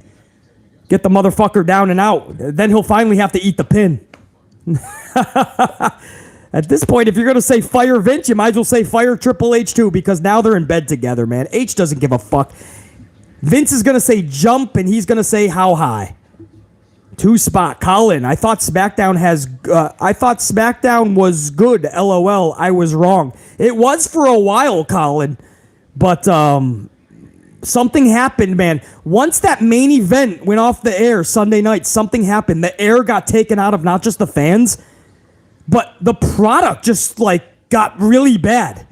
Get the motherfucker down and out. Then he'll finally have to eat the pin. At this point, if you're going to say FireVince, you might as well say Fire Triple H too, because now they're in bed together, man. H doesn't give a fuck. Vince is going to say jump, and he's going to say how high. 2 spot, Colin. I thought SmackDown was good. LOL. I was wrong. It was for a while, Colin, but something happened, man. Once that main event went off the air Sunday night, something happened. The air got taken out of not just the fans, but the product just got really bad.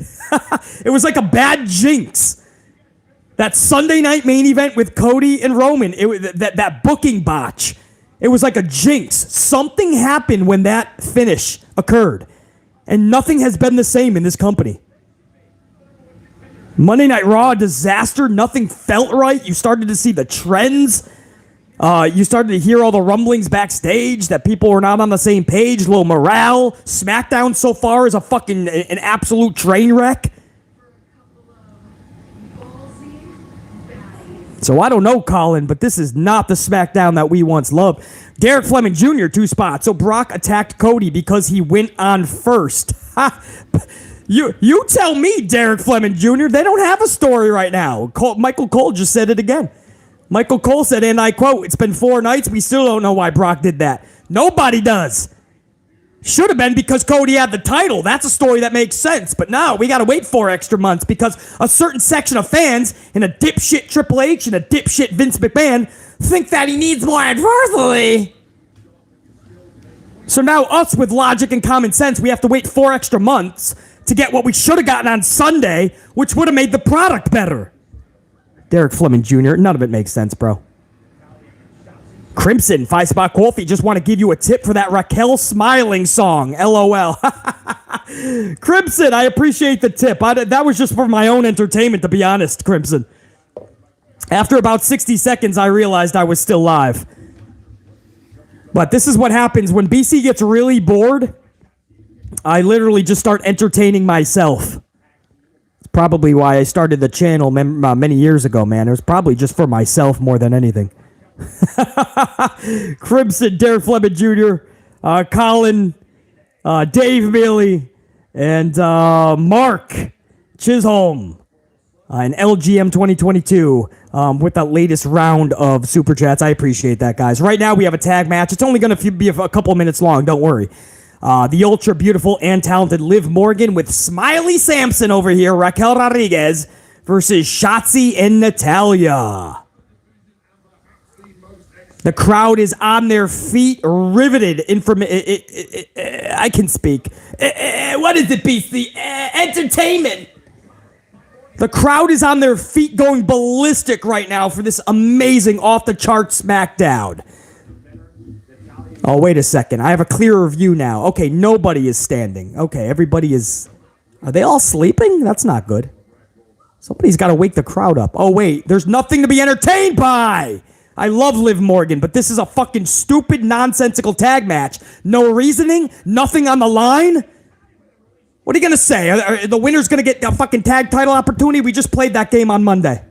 It was like a bad jinx. That Sunday night main event with Cody and Roman, that booking botch. It was like a jinx. Something happened when that finish occurred. And nothing has been the same in this company. Monday Night Raw, disaster. Nothing felt right. You started to see the trends. You started to hear all the rumblings backstage that people were not on the same page. Low morale. SmackDown so far is an absolute train wreck. So I don't know, Colin, but this is not the SmackDown that we once loved. Derek Fleming Jr., 2 spots. So Brock attacked Cody because he went on first. You tell me, Derek Fleming Jr., they don't have a story right now. Michael Cole just said it again. Michael Cole said, and I quote, "It's been 4 nights, we still don't know why Brock did that." Nobody does. Should have been because Cody had the title. That's a story that makes sense. But now we got to wait 4 extra months because a certain section of fans and a dipshit Triple H and a dipshit Vince McMahon think that he needs more adversity. So now us with logic and common sense, we have to wait 4 extra months to get what we should have gotten on Sunday, which would have made the product better. Derek Fleming Jr., none of it makes sense, bro. Crimson, 5-spot coffee, just want to give you a tip for that Raquel smiling song. LOL. Crimson, I appreciate the tip. That was just for my own entertainment, to be honest, Crimson. After about 60 seconds, I realized I was still live. But this is what happens when BC gets really bored. I literally just start entertaining myself. It's probably why I started the channel many years ago, man. It was probably just for myself more than anything. Crimson, Derek Fleming Jr., Colin, Dave Mealy, and Mark Chisholm, and LGM 2022 with that latest round of Super Chats. I appreciate that, guys. Right now, we have a tag match. It's only going to be a couple minutes long. Don't worry. The ultra beautiful and talented Liv Morgan with Smiley Sampson over here, Raquel Rodriguez, versus Shotzi and Natalya. The crowd is on their feet, riveted. I can speak. What is it, BC? Entertainment. The crowd is on their feet going ballistic right now for this amazing off-the-chart SmackDown. Oh, wait a second. I have a clearer view now. Okay, nobody is standing. Okay, everybody is... Are they all sleeping? That's not good. Somebody's got to wake the crowd up. Oh, wait. There's nothing to be entertained by. I love Liv Morgan, but this is a fucking stupid, nonsensical tag match. No reasoning, nothing on the line. What are you going to say? The winner's going to get a fucking tag title opportunity? We just played that game on Monday.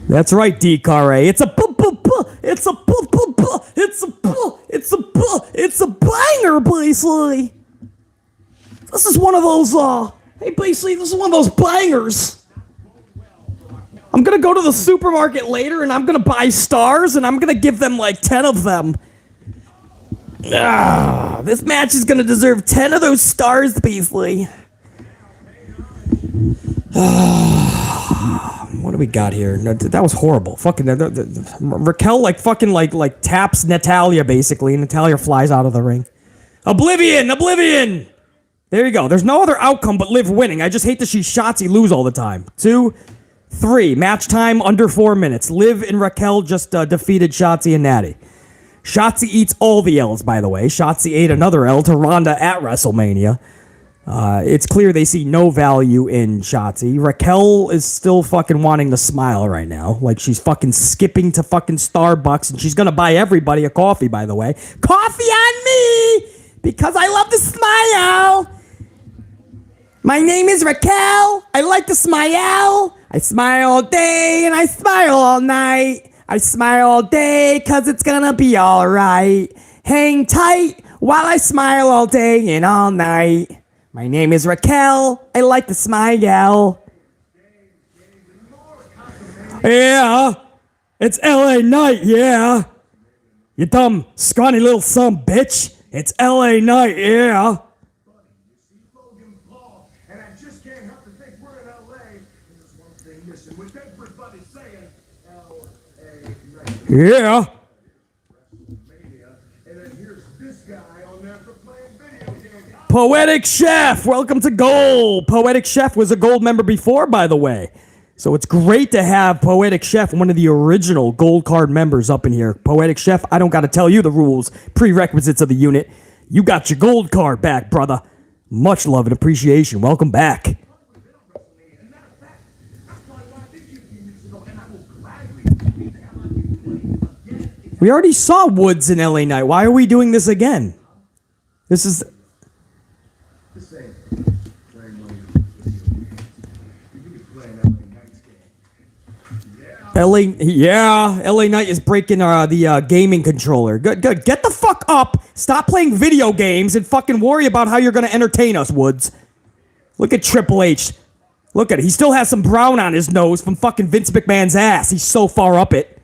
That's right, DCARA. It's a banger, basically. This is one of those, hey, basically, this is one of those bangers. I'm going to go to the supermarket later, and I'm going to buy stars, and I'm going to give them, like, 10 of them. This match is going to deserve 10 of those stars, basically. What do we got here? No, that was horrible. Fucking Raquel, like taps Natalya, basically, and Natalya flies out of the ring. Oblivion! There you go. There's no other outcome but Liv winning. I just hate to see Shotzi lose all the time. 2, 3. Match time under 4 minutes. Liv and Raquel just defeated Shotzi and Natty. Shotzi eats all the L's, by the way. Shotzi ate another L to Ronda at WrestleMania. It's clear they see no value in Shotzi. Raquel is still fucking wanting to smile right now. Like she's fucking skipping to fucking Starbucks and she's gonna buy everybody a coffee, by the way. Coffee on me! Because I love to smile! My name is Raquel. I like to smile. I smile all day and I smile all night. I smile all day cause it's gonna be alright. Hang tight while I smile all day and all night. My name is Raquel. I like to smile. Yeah, it's LA Night, yeah. You dumb, scrawny little son bitch. It's LA Night, yeah. And I just can't help to think we're in LA. There's one thing missing with everybody saying LA. Yeah. And then here's this guy on there for playing video games. Poetic Chef, welcome to Gold. Poetic Chef was a Gold member before, by the way. So it's great to have Poetic Chef, one of the original Gold card members up in here. Poetic Chef, I don't got to tell you the rules, prerequisites of the unit. You got your Gold card back, brother. Much love and appreciation. Welcome back. We already saw Woods in LA Night. Why are we doing this again? This is... LA Knight is breaking the gaming controller. Good. Get the fuck up. Stop playing video games and fucking worry about how you're going to entertain us, Woods. Look at Triple H. Look at it. He still has some brown on his nose from fucking Vince McMahon's ass. He's so far up it.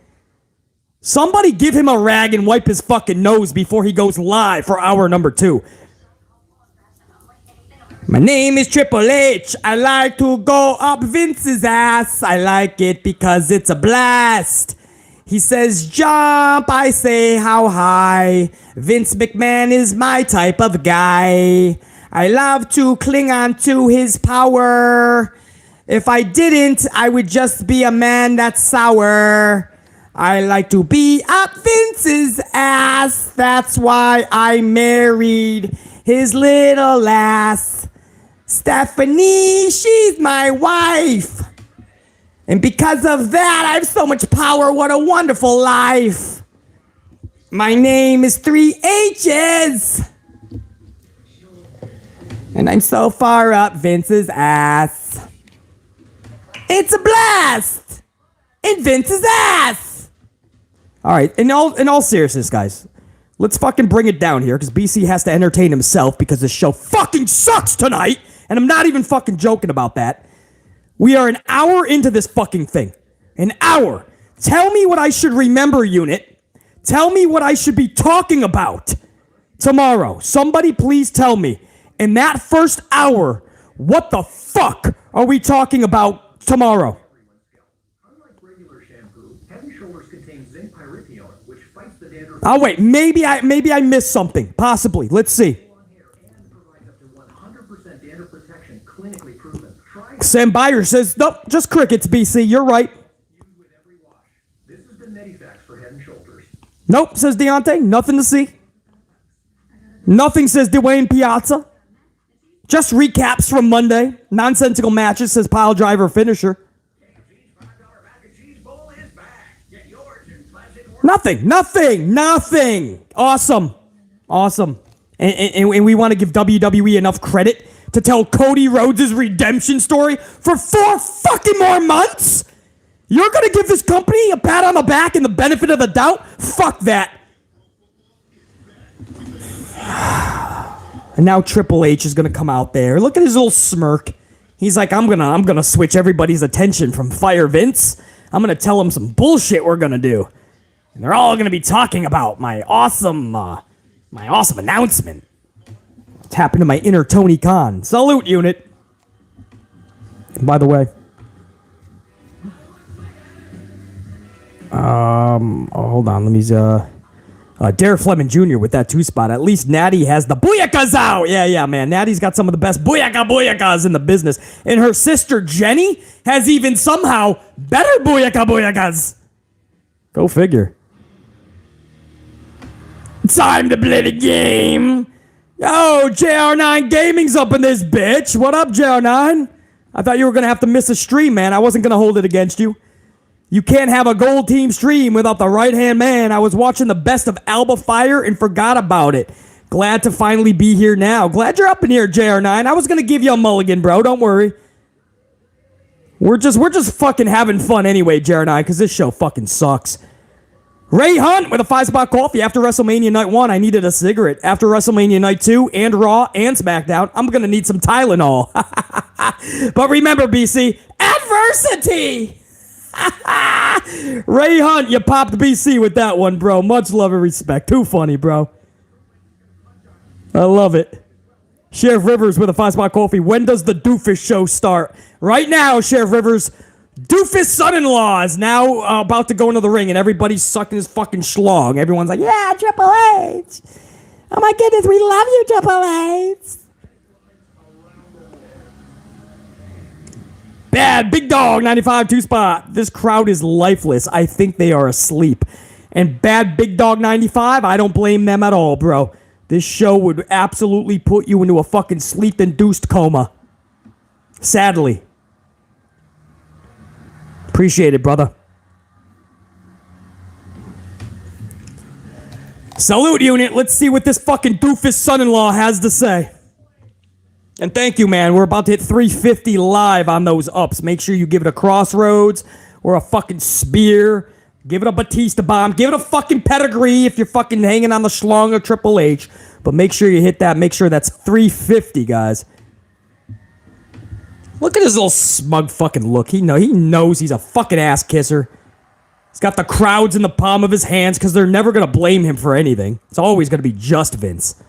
Somebody give him a rag and wipe his fucking nose before he goes live for hour number 2. My name is Triple H. I like to go up Vince's ass. I like it because it's a blast. He says jump, I say how high. Vince McMahon is my type of guy. I love to cling on to his power. If I didn't, I would just be a man that's sour. I like to be up Vince's ass. That's why I married his little lass. Stephanie, she's my wife. And because of that, I have so much power. What a wonderful life. My name is 3 H's. And I'm so far up Vince's ass. It's a blast. In Vince's ass. All right, in all seriousness, guys, let's fucking bring it down here because BC has to entertain himself because this show fucking sucks tonight, and I'm not even fucking joking about that. We are an hour into this fucking thing. An hour. Tell me what I should remember, unit. Tell me what I should be talking about tomorrow. Somebody please tell me, in that first hour, what the fuck are we talking about tomorrow? Oh wait, maybe I missed something. Possibly. Let's see. Sam Byer says, nope, just crickets, BC. You're right. Nope, says Deontay. Nothing to see. Nothing, says Dwayne Piazza. Just recaps from Monday. Nonsensical matches, says Pile Driver Finisher. Nothing. Awesome. And we want to give WWE enough credit to tell Cody Rhodes' redemption story for 4 fucking more months? You're going to give this company a pat on the back and the benefit of the doubt? Fuck that. And now Triple H is going to come out there. Look at his little smirk. He's like, I'm gonna switch everybody's attention from FireVince. I'm going to tell them some bullshit we're going to do. And they're all going to be talking about my awesome announcement. Tap into my inner Tony Khan. Salute, unit. And by the way, hold on. Let me, Derek Fleming Jr. with that 2 spot. At least Natty has the booyakas out. Yeah, man. Natty's got some of the best booyakas in the business. And her sister Jenny has even somehow better booyakas. Go figure. Time to play the game. Yo, JR9 Gaming's up in this bitch. What up, JR9? I thought you were going to have to miss a stream, man. I wasn't going to hold it against you. You can't have a gold team stream without the right-hand man. I was watching the best of Alba Fire and forgot about it. Glad to finally be here now. Glad you're up in here, JR9. I was going to give you a mulligan, bro. Don't worry. We're just fucking having fun anyway, JR9, because this show fucking sucks. Ray Hunt with a 5-spot coffee. After WrestleMania Night 1, I needed a cigarette. After WrestleMania Night 2 and Raw and SmackDown, I'm going to need some Tylenol. But remember, BC, adversity! Ray Hunt, you popped BC with that one, bro. Much love and respect. Too funny, bro. I love it. Sheriff Rivers with a 5-spot coffee. When does the Doofus show start? Right now, Sheriff Rivers. Doofus son-in-law is now about to go into the ring, and everybody's sucking his fucking schlong. Everyone's like, yeah, Triple H. Oh my goodness, we love you, Triple H. Bad Big Dog 95 2-spot. This crowd is lifeless. I think they are asleep. And Bad Big Dog 95, I don't blame them at all, bro. This show would absolutely put you into a fucking sleep-induced coma. Sadly. Appreciate it, brother. Salute, unit. Let's see what this fucking doofus son-in-law has to say. And thank you, man. We're about to hit 350 live on those ups. Make sure you give it a crossroads or a fucking spear. Give it a Batista bomb. Give it a fucking pedigree if you're fucking hanging on the schlong of Triple H. But make sure you hit that. Make sure that's 350, guys. Look at his little smug fucking look. He knows he's a fucking ass kisser. He's got the crowds in the palm of his hands because they're never going to blame him for anything. It's always going to be just Vince.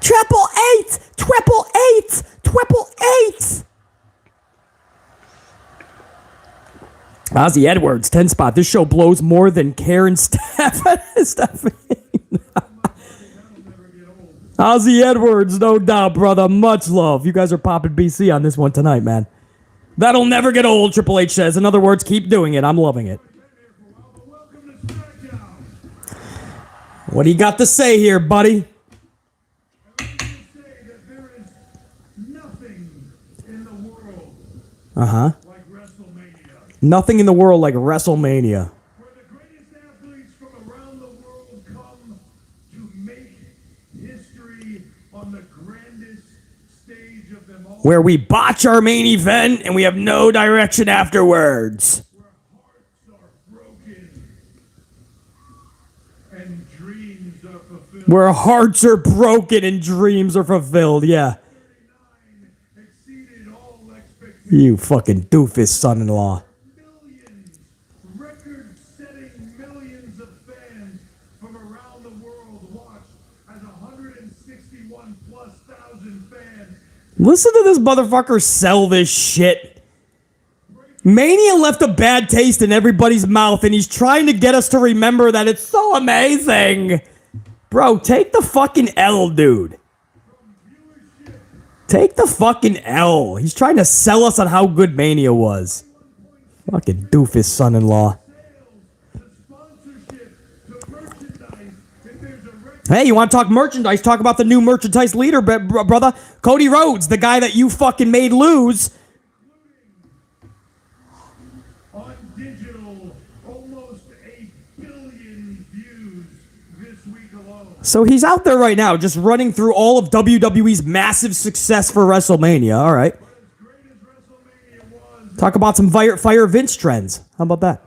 Triple eight! Triple eight! Triple eight! Ozzy Edwards, 10 spot. This show blows more than Karen Stephanie. Ozzy Edwards, no doubt, brother. Much love. You guys are popping BC on this one tonight, man. That'll never get old, Triple H says. In other words, keep doing it. I'm loving it. What do you got to say here, buddy? Uh-huh. Like WrestleMania. Nothing in the world like WrestleMania. Where the greatest athletes from around the world come to make history on the grandest stage of them all. Where we botch our main event and we have no direction afterwards. Where hearts are broken and dreams are fulfilled. Where hearts are broken and dreams are fulfilled, yeah. 39 exceeded all expectations. You fucking doofus son-in-law. Millions, record-setting millions of fans from around the world watched as 161 plus thousand fans. Listen to this motherfucker sell this shit. Mania left a bad taste in everybody's mouth, and he's trying to get us to remember that it's so amazing. Bro, take the fucking L, dude. Take the fucking L. He's trying to sell us on how good Mania was. Fucking doofus son-in-law. Hey, you want to talk merchandise? Talk about the new merchandise leader, brother. Cody Rhodes, the guy that you fucking made lose. On digital, almost 8 billion views this week alone. So he's out there right now just running through all of WWE's massive success for WrestleMania. All right. As great as WrestleMania was, Talk about some FireVince trends. How about that?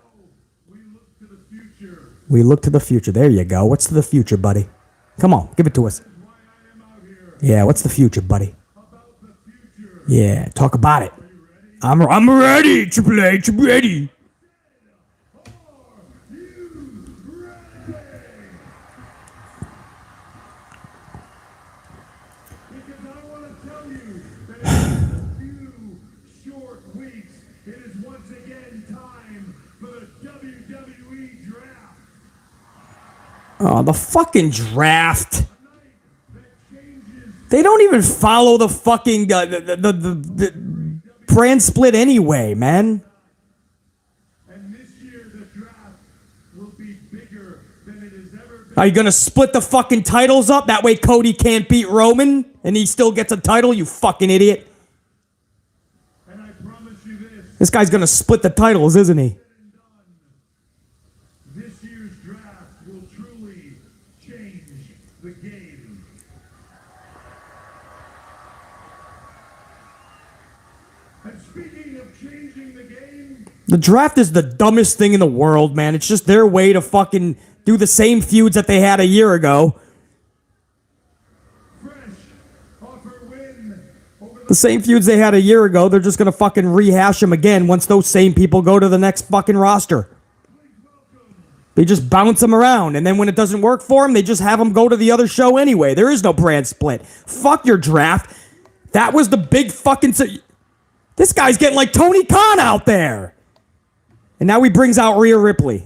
we look to the future. We look to the future. There you go. What's to the future, buddy? Come on, give it to us. Why I am out here Yeah, what's the future, buddy? about the future. Yeah, talk about it. I'm ready, Triple H, I'm ready. Are you ready? Because I want to tell you that in a few short weeks, it is once again time for the WWE Draft. Oh, the fucking draft. That changes They don't even follow the fucking the brand split anyway, man. and this year the draft will be bigger than it has ever been. Are you gonna split the fucking titles up? That way Cody can't beat Roman and he still gets a title, you fucking idiot. And I promise you this. This guy's gonna split the titles, isn't he? This year's draft will truly change the game. And speaking of changing the game, The draft is the dumbest thing in the world, man. It's just their way to fucking do the same feuds that they had a year ago. fresh off her win over The the same feuds they had a year ago, they're just gonna fucking rehash them again once those same people go to the next fucking roster. They just bounce them around, and then when it doesn't work for them, they just have them go to the other show anyway. There is no brand split. Fuck your draft. That was the big fucking... This guy's getting like Tony Khan out there. And now he brings out Rhea Ripley.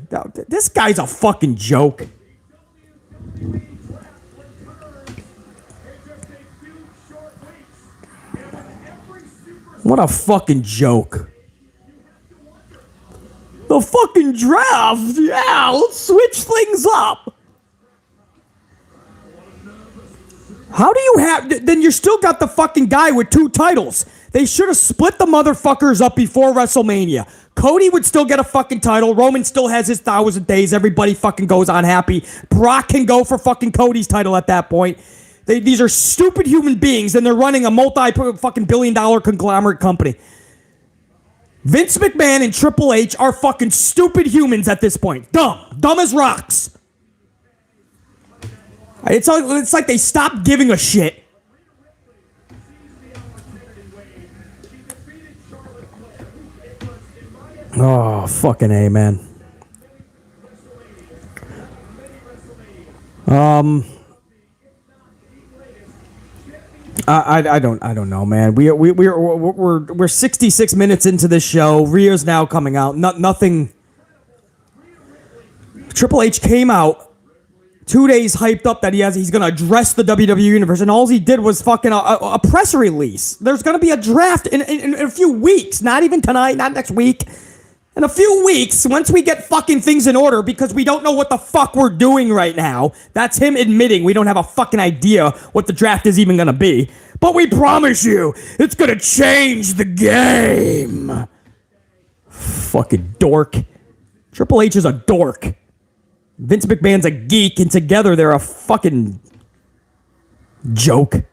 This guy's a fucking joke. What a fucking joke. The fucking draft. Yeah, let's switch things up. How do you have... Then you still got the fucking guy with 2 titles. They should have split the motherfuckers up before WrestleMania. Cody would still get a fucking title. Roman still has his 1,000 days. Everybody fucking goes on happy. Brock can go for fucking Cody's title at that point. These are stupid human beings, and they're running a multi-fucking billion-dollar conglomerate company. Vince McMahon and Triple H are fucking stupid humans at this point. Dumb as rocks. It's like they stopped giving a shit. Oh, fucking A, man. I don't know, man. We're 66 minutes into this show. Rhea's now coming out. Nothing. Triple H came out 2 days hyped up that he's gonna address the WWE Universe, and all he did was fucking a press release. There's gonna be a draft in a few weeks. Not even tonight. Not next week. In a few weeks, once we get fucking things in order, because we don't know what the fuck we're doing right now. That's him admitting we don't have a fucking idea what the draft is even gonna be. But we promise you, it's gonna change the game. Fucking dork. Triple H is a dork. Vince McMahon's a geek, and together they're a fucking joke.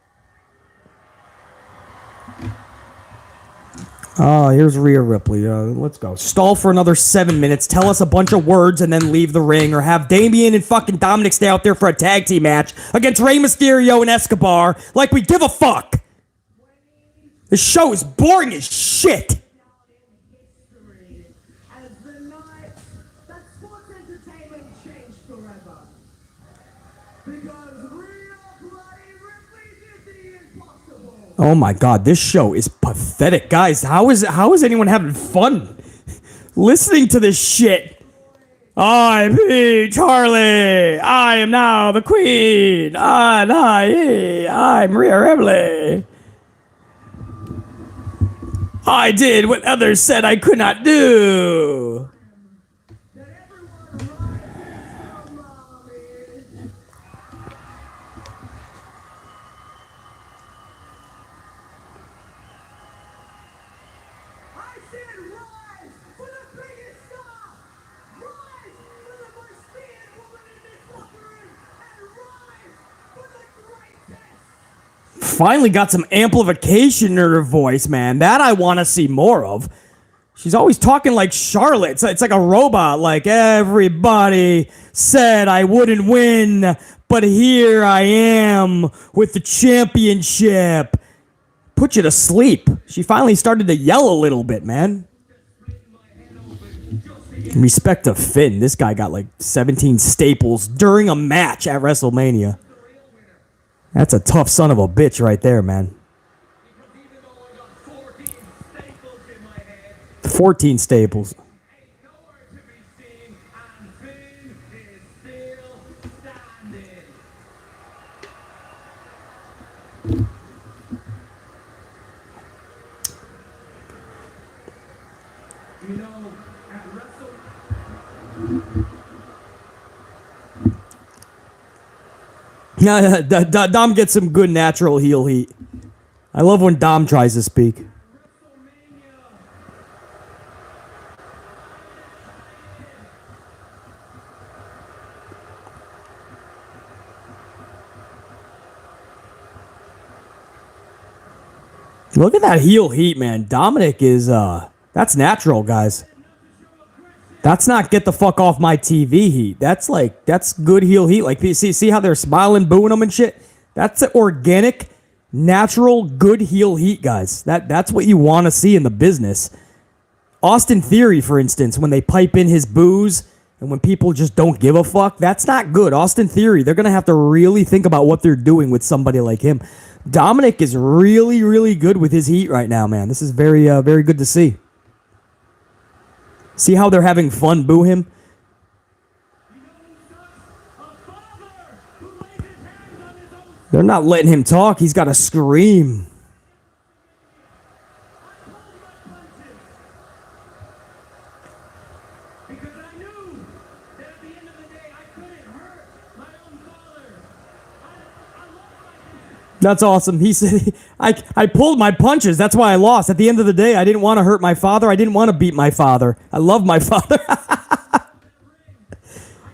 Oh, here's Rhea Ripley. Let's go. Stall for another 7 minutes. Tell us a bunch of words and then leave the ring. Or have Damien and fucking Dominik stay out there for a tag team match against Rey Mysterio and Escobar. Like we give a fuck. This show is boring as shit. As the night that sports entertainment changed forever. Because Rhea Ripley did the impossible. Oh my god, this show is pathetic. Guys, how is anyone having fun listening to this shit? I'm Charlie. I am now the queen. I'm Rhea Ripley. I did what others said I could not do. That everyone rises from mommy. I said rise for the biggest star. Rise for the most feared woman in this locker room. And rise for the greatest. Finally got some amplification in her voice, man. That I want to see more of. She's always talking like Charlotte. It's like a robot. Like, everybody said I wouldn't win, but here I am with the championship. Put you to sleep. She finally started to yell a little bit, man. In respect to Finn, this guy got like 17 staples during a match at WrestleMania. That's a tough son of a bitch right there, man. 14 staples. You know, at Wrestle. Yeah, Dom gets some good natural heel heat. I love when Dom tries to speak. Look at that heel heat, man. Dominik is, that's natural, guys. That's not get the fuck off my TV heat. That's good heel heat. Like, see how they're smiling, booing them and shit? That's organic, natural, good heel heat, guys. That's what you want to see in the business. Austin Theory, for instance, when they pipe in his boos and when people just don't give a fuck, that's not good. Austin Theory, they're going to have to really think about what they're doing with somebody like him. Dominik is really, really good with his heat right now, man. This is very, very good to see. See how they're having fun, boo him? They're not letting him talk. He's got to scream. Because I knew that at the end of the day, I couldn't hurt my own father. I love my That's awesome. He said, I pulled my punches. That's why I lost. At the end of the day, I didn't want to hurt my father. I didn't want to beat my father. I love my father. I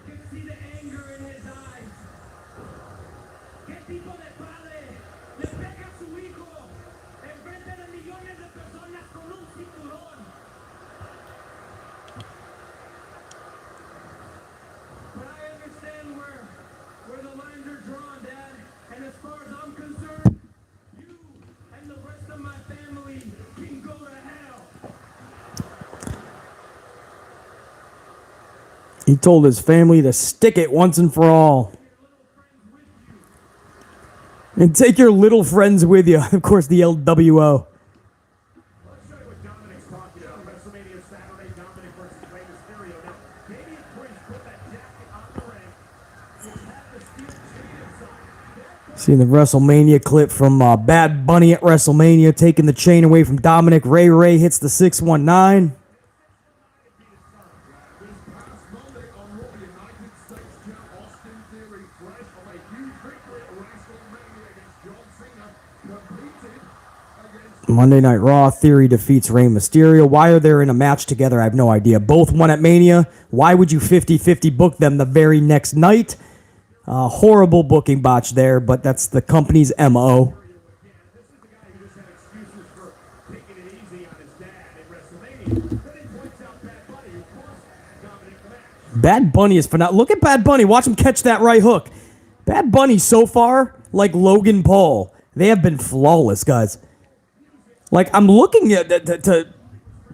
could see the anger in his eyes. Que tipo de padre le pega a su hijo enfrente de millones de personas con un cinturón. But I understand where the lines are drawn, Dad. And as far as I'm concerned, you and the rest of my family can go to hell. He told his family to stick it once and for all. And take your little friends with you. Of course, the LWO. Let's show you what Dominik's talking about. WrestleMania Saturday, Dominik versus Rey Mysterio. Now, Damien Priest put that jacket on the ring. He had the steel chain inside. Seeing the WrestleMania clip from Bad Bunny at WrestleMania, taking the chain away from Dominik. Ray hits the 619. This past Monday on Raw, United States champ Austin Theory, fresh from a huge victory at WrestleMania against John Cena, competed against Monday Night Raw, Theory defeats Rey Mysterio. Why are they in a match together? I have no idea. Both won at Mania. Why would you 50-50 book them the very next night? Horrible booking botch there, but that's the company's MO. This is the guy who just had excuses for taking it easy on his dad at WrestleMania. Then he points out Bad Bunny, who cost Dominik the match. Bad Bunny is phenomenal. Look at Bad Bunny. Watch him catch that right hook. Bad Bunny so far, like Logan Paul, they have been flawless, guys. Like, I'm looking at to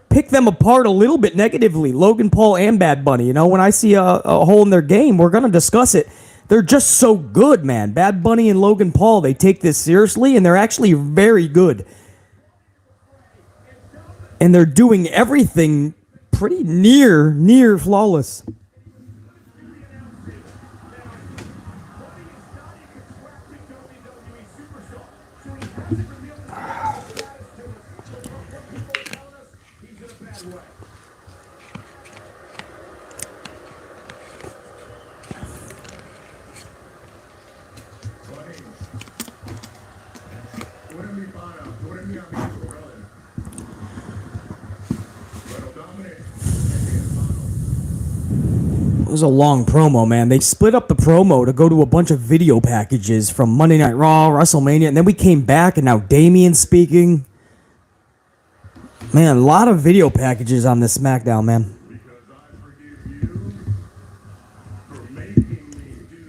pick them apart a little bit negatively, Logan Paul and Bad Bunny. You know, when I see a hole in their game, we're going to discuss it. They're just so good, man. Bad Bunny and Logan Paul, they take this seriously, and they're actually very good. And they're doing everything pretty near flawless. It was a long promo, man. They split up the promo to go to a bunch of video packages from Monday Night Raw, WrestleMania, and then we came back, and now Damien speaking. Man, a lot of video packages on this Smackdown, man. Because I forgive you for making me do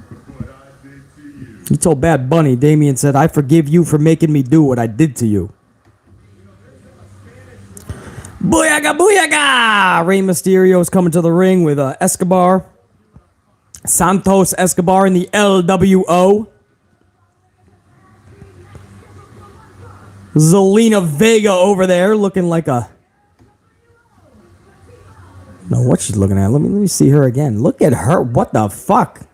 what I did to you. He told Bad Bunny, Damien said, I forgive you for making me do what I did to you. Booyaka, booyaka! Rey Mysterio is coming to the ring with Escobar. Santos Escobar in the LWO. Zelina Vega over there looking like a... No, what she's looking at. Let me see her again. Look at her. What the fuck?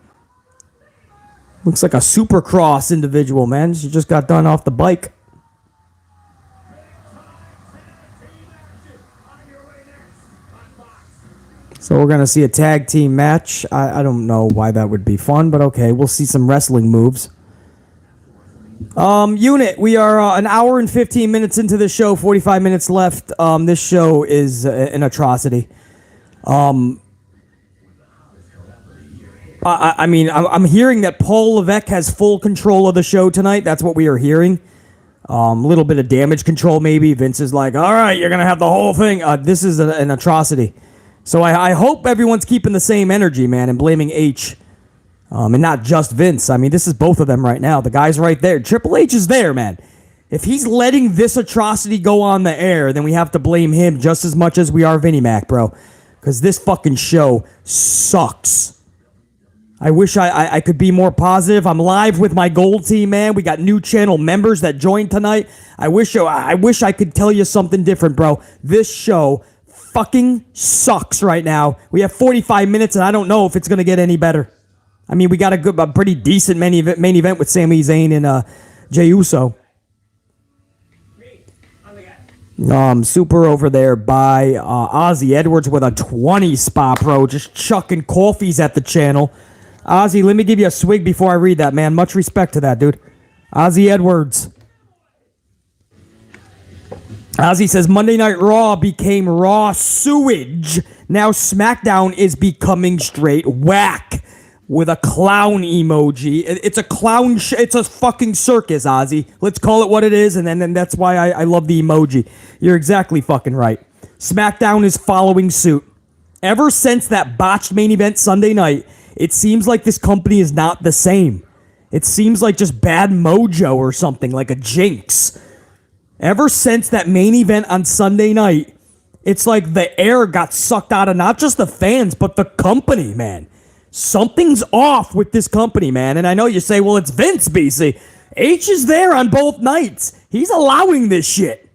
Looks like a Supercross individual, man. She just got done off the bike. So we're going to see a tag team match. I don't know why that would be fun, but okay. We'll see some wrestling moves. Unit, we are an hour and 15 minutes into the show, 45 minutes left. This show is an atrocity. I mean, I'm hearing that Paul Levesque has full control of the show tonight. That's what we are hearing. A little bit of damage control, maybe. Vince is like, all right, you're going to have the whole thing. This is an atrocity. So I hope everyone's keeping the same energy, man, and blaming H. And not just Vince. I mean, this is both of them right now. The guy's right there. Triple H is there, man. If he's letting this atrocity go on the air, then we have to blame him just as much as we are Vinnie Mac, bro. Because this fucking show sucks. I wish I could be more positive. I'm live with my gold team, man. We got new channel members that joined tonight. I wish I could tell you something different, bro. This show fucking sucks right now. We have 45 minutes, and I don't know if it's going to get any better. I mean, we got a pretty decent main event with Sami Zayn and Jey Uso. Super over there by Ozzy Edwards with a 20 spot, bro. Just chucking coffees at the channel. Ozzy, let me give you a swig before I read that, man. Much respect to that, dude. Ozzy Edwards. Ozzy says, Monday Night Raw became raw sewage. Now SmackDown is becoming straight whack. With a clown emoji. It's a clown, it's a fucking circus, Ozzy. Let's call it what it is, and then that's why I love the emoji. You're exactly fucking right. SmackDown is following suit. Ever since that botched main event Sunday night, it seems like this company is not the same. It seems like just bad mojo or something, like a jinx. Ever since that main event on Sunday night, It's like the air got sucked out of not just the fans, but the company, man. Something's off with this company, man. And I know you say, well, it's Vince, BC. H is there on both nights. He's allowing this shit.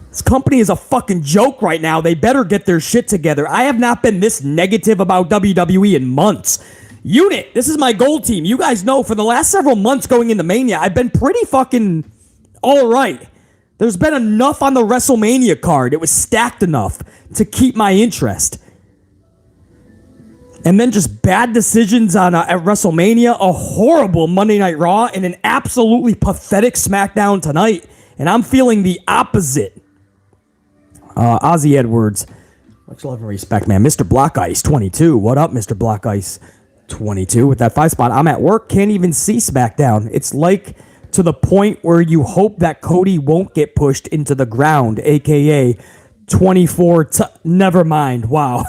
This company is a fucking joke right now. They better get their shit together. I have not been this negative about WWE in months. Unit, this is my gold team. You guys know for the last several months going into Mania, I've been pretty fucking all right. There's been enough on the WrestleMania card. It was stacked enough to keep my interest. And then just bad decisions on at WrestleMania, a horrible Monday Night Raw, and an absolutely pathetic SmackDown tonight. And I'm feeling the opposite. Ozzy Edwards, much love and respect, man. Mr. Block Ice 22. What up, Mr. Block Ice 22? With that 5 spot, I'm at work, can't even see SmackDown. It's like to the point where you hope that Cody won't get pushed into the ground, aka 24. Never mind. Wow.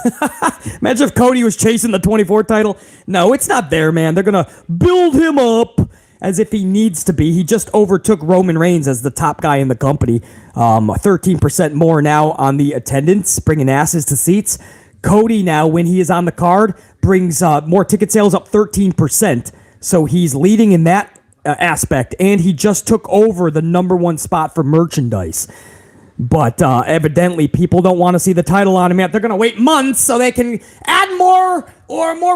Imagine if Cody was chasing the 24 title. No, it's not there, man. They're gonna build him up as if he needs to be. He just overtook Roman Reigns as the top guy in the company. 13% more now on the attendance, bringing asses to seats. Cody now, when he is on the card, brings more ticket sales, up 13%. So he's leading in that aspect, and he just took over the #1 spot for merchandise. But evidently, people don't want to see the title on him yet. They're going to wait months so they can add more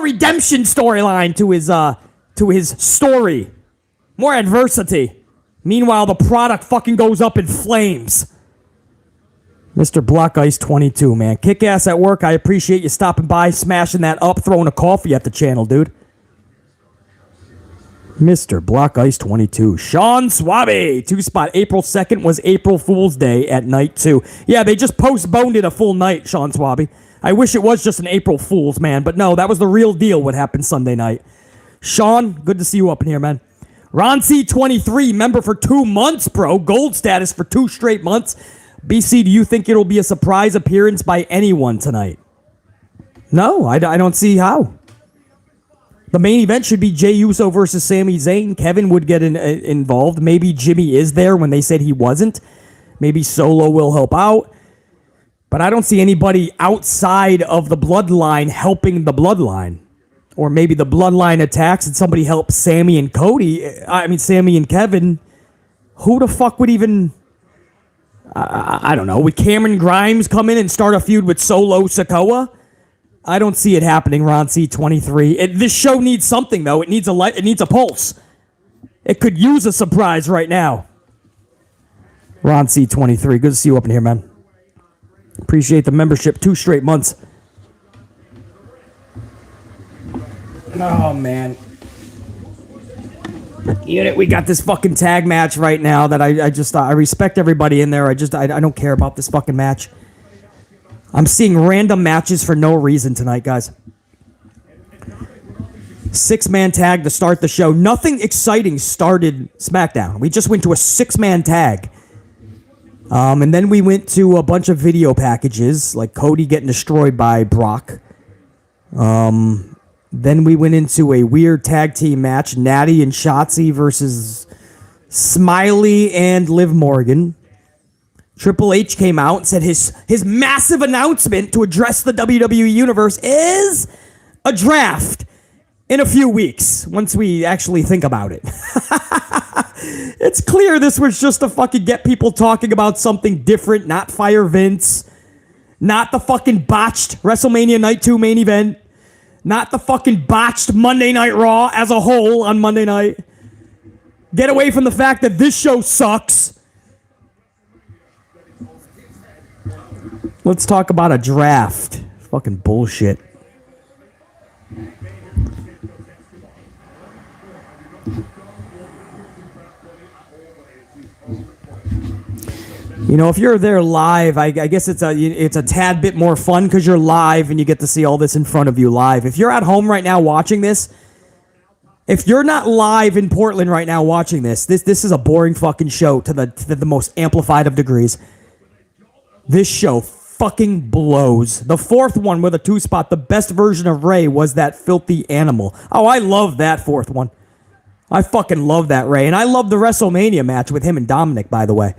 redemption storyline to his story. More adversity. Meanwhile, the product fucking goes up in flames. Mr. Block Ice 22, man. Kick ass at work. I appreciate you stopping by, smashing that up, throwing a coffee at the channel, dude. Mr. Block Ice 22. Sean Swaby. 2 spot. April 2nd was April Fool's Day at night 2. Yeah, they just postponed it a full night, Sean Swaby. I wish it was just an April Fool's, man. But no, that was the real deal what happened Sunday night. Sean, good to see you up in here, man. Ron C23, member for 2 months, bro. Gold status for 2 straight months. BC, do you think it'll be a surprise appearance by anyone tonight? No, I don't see how. The main event should be Jey Uso versus Sami Zayn. Kevin would get involved. Maybe Jimmy is there when they said he wasn't. Maybe Solo will help out. But I don't see anybody outside of the bloodline helping the bloodline. Or maybe the bloodline attacks and somebody helps Sammy and Cody. I mean, Sammy and Kevin. Who the fuck would even... I don't know. Would Cameron Grimes come in and start a feud with Solo Sikoa? I don't see it happening, Ron C23. This show needs something, though. It needs a light. It needs a pulse. It could use a surprise right now. Ron C23. Good to see you up in here, man. Appreciate the membership. 2 straight months. Oh, man. Unit, we got this fucking tag match right now that I respect everybody in there. I don't care about this fucking match. I'm seeing random matches for no reason tonight, guys. 6-man tag to start the show. Nothing exciting started SmackDown. We just went to a 6-man tag. And then we went to a bunch of video packages, like Cody getting destroyed by Brock. Then we went into a weird tag team match, Natty and Shotzi versus Smiley and Liv Morgan. Triple H came out and said his massive announcement to address the WWE Universe is a draft in a few weeks, once we actually think about it. It's clear this was just to fucking get people talking about something different, not FireVince, not the fucking botched WrestleMania Night 2 main event, not the fucking botched Monday Night Raw as a whole on Monday night. Get away from the fact that this show sucks. Let's talk about a draft. Fucking bullshit. You know, if you're there live, I guess it's a tad bit more fun because you're live and you get to see all this in front of you live. If you're at home right now watching this, if you're not live in Portland right now watching this is a boring fucking show to the most amplified of degrees. This show fucking blows. The 4th one with a 2 spot, the best version of Ray was that filthy animal. Oh, I love that 4th one. I fucking love that Ray. And I love the WrestleMania match with him and Dominik, by the way.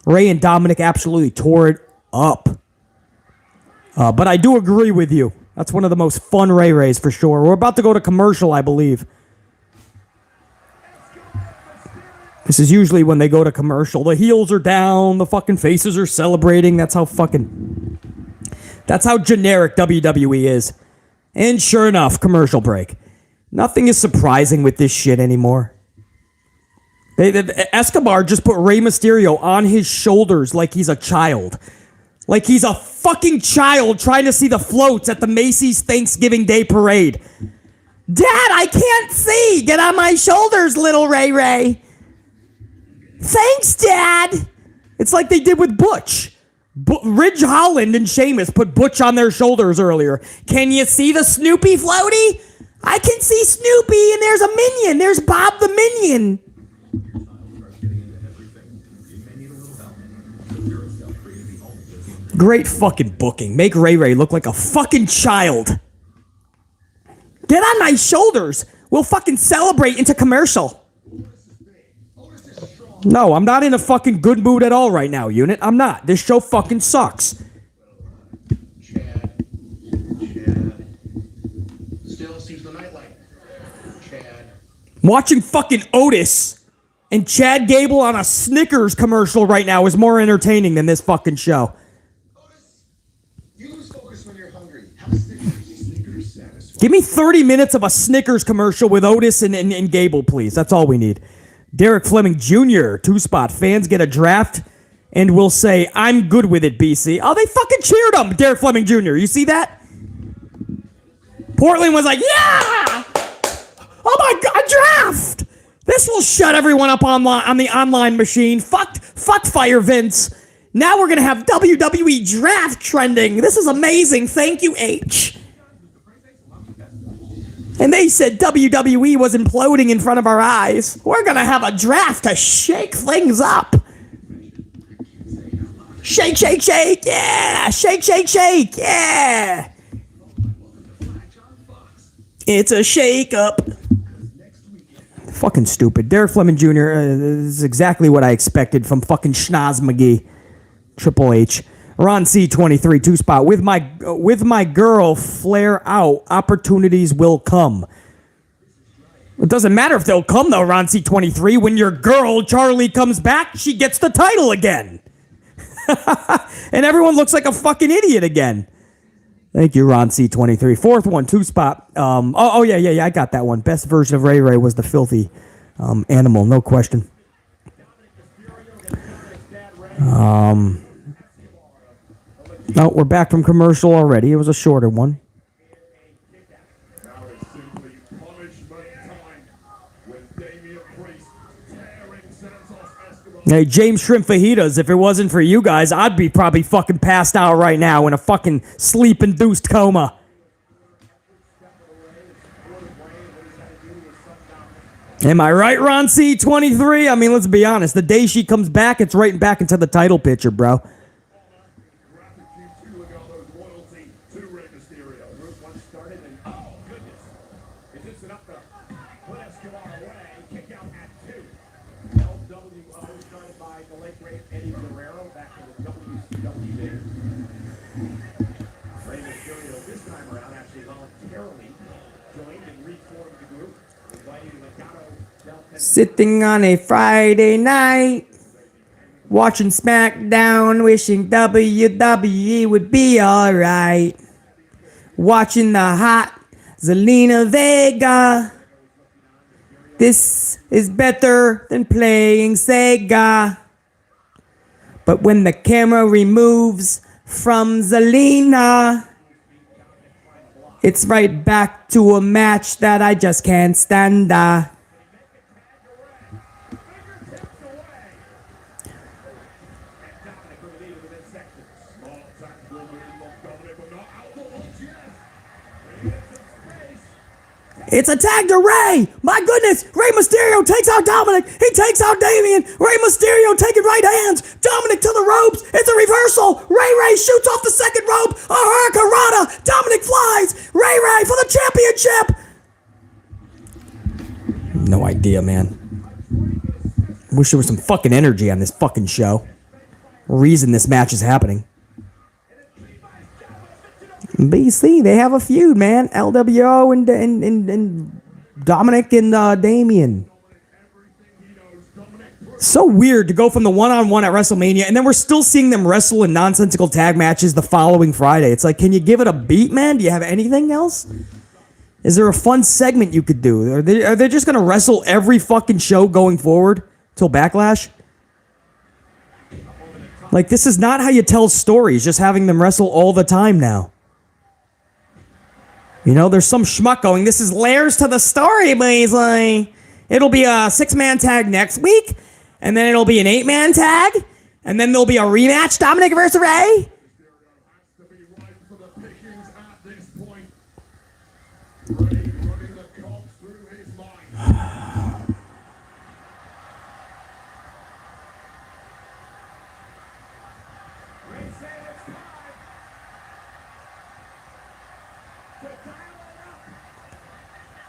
Ray and Dominik absolutely tore it up. But I do agree with you. That's one of the most fun Ray Rays for sure. We're about to go to commercial, I believe. This is usually when they go to commercial. The heels are down. The fucking faces are celebrating. That's how generic WWE is. And sure enough, commercial break. Nothing is surprising with this shit anymore. Escobar just put Rey Mysterio on his shoulders like he's a child. Like he's a fucking child trying to see the floats at the Macy's Thanksgiving Day Parade. Dad, I can't see. Get on my shoulders, little Ray Ray. Thanks, Dad. It's like they did with Butch. Ridge Holland and Sheamus put Butch on their shoulders earlier. Can you see the Snoopy floaty? I can see Snoopy, and there's a minion. There's Bob the Minion. Great fucking booking. Make Ray Ray look like a fucking child. Get on my shoulders. We'll fucking celebrate into commercial. No, I'm not in a fucking good mood at all right now, unit. I'm not. This show fucking sucks. Chad. Still sees the nightlight. Chad. Watching fucking Otis and Chad Gable on a Snickers commercial right now is more entertaining than this fucking show. Otis, you lose focus when you're hungry. Have Snickers satisfy. Give me 30 minutes of a Snickers commercial with Otis and Gable, please. That's all we need. Derek Fleming Jr., 2-spot. Fans get a draft and will say, I'm good with it, BC. Oh, they fucking cheered him, Derek Fleming Jr. You see that? Portland was like, yeah! Oh my God, a draft! This will shut everyone up on the online machine. Fuck FireVince. Now we're going to have WWE draft trending. This is amazing. Thank you, H. And they said WWE was imploding in front of our eyes. We're going to have a draft to shake things up. Shake, shake, shake, yeah. Shake, shake, shake, yeah. It's a shake up. Fucking stupid. Derek Fleming Jr. Is exactly what I expected from fucking Schnoz McGee. Triple H. Ron C23, 2-spot. With my girl, flare out. Opportunities will come. It doesn't matter if they'll come, though, Ron C23. When your girl, Charlie, comes back, she gets the title again. And everyone looks like a fucking idiot again. Thank you, Ron C23. Fourth one, 2-spot. Yeah, I got that one. Best version of Ray Ray was the filthy animal, no question. No, we're back from commercial already. It was a shorter one. Now it's simply punishment time with Damien Priest tearing Santos Escobar. Hey, James Shrimp Fajitas, if it wasn't for you guys, I'd be probably fucking passed out right now in a fucking sleep-induced coma. Am I right, Ron C23? I mean, let's be honest. The day she comes back, it's right back into the title picture, bro. Royalty to Rey Mysterio. Group 1 started and oh goodness. Is this enough to put Escobar away? Kick out at 2. LWO started by the late great Eddie Guerrero back in the WCW days. Rey Mysterio this time around actually voluntarily joined and reformed the group, inviting Legado. Sitting on a Friday night, watching Smackdown, wishing WWE would be alright. Watching the hot Zelina Vega. This is better than playing Sega. But when the camera removes from Zelina, it's right back to a match that I just can't stand. It's a tag to Ray. My goodness. Rey Mysterio takes out Dominik. He takes out Damien. Rey Mysterio taking right hands. Dominik to the ropes. It's a reversal. Ray shoots off the second rope. A hurricanrana. Dominik flies. Ray for the championship. No idea, man. Wish there was some fucking energy on this fucking show. reason this match is happening. BC, they have a feud, man. LWO and Dominik and Damien. So weird to go from the one-on-one at WrestleMania, and then we're still seeing them wrestle in nonsensical tag matches the following Friday. It's like, can you give it a beat, man? Do you have anything else? Is there a fun segment you could do? Are they just going to wrestle every fucking show going forward till Backlash? Like, this is not how you tell stories, just having them wrestle all the time now. You know, there's some schmuck going, this is layers to the story, but he's like, it'll be a 6-man tag next week, and then it'll be an 8-man tag, and then there'll be a rematch, Dominik versus Ray.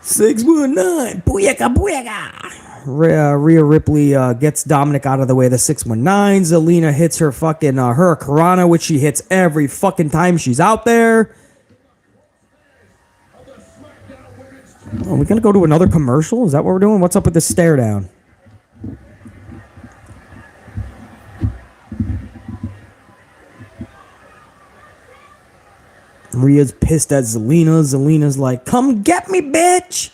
Six 619, booyaka, booyaka. Rhea Ripley gets Dominik out of the way of the 619. Zelina hits her fucking Hurricanrana, which she hits every fucking time she's out there. Are we gonna go to another commercial? Is that what we're doing? What's up with this stare down? Rhea's pissed at Zelina. Zelina's like, come get me, bitch.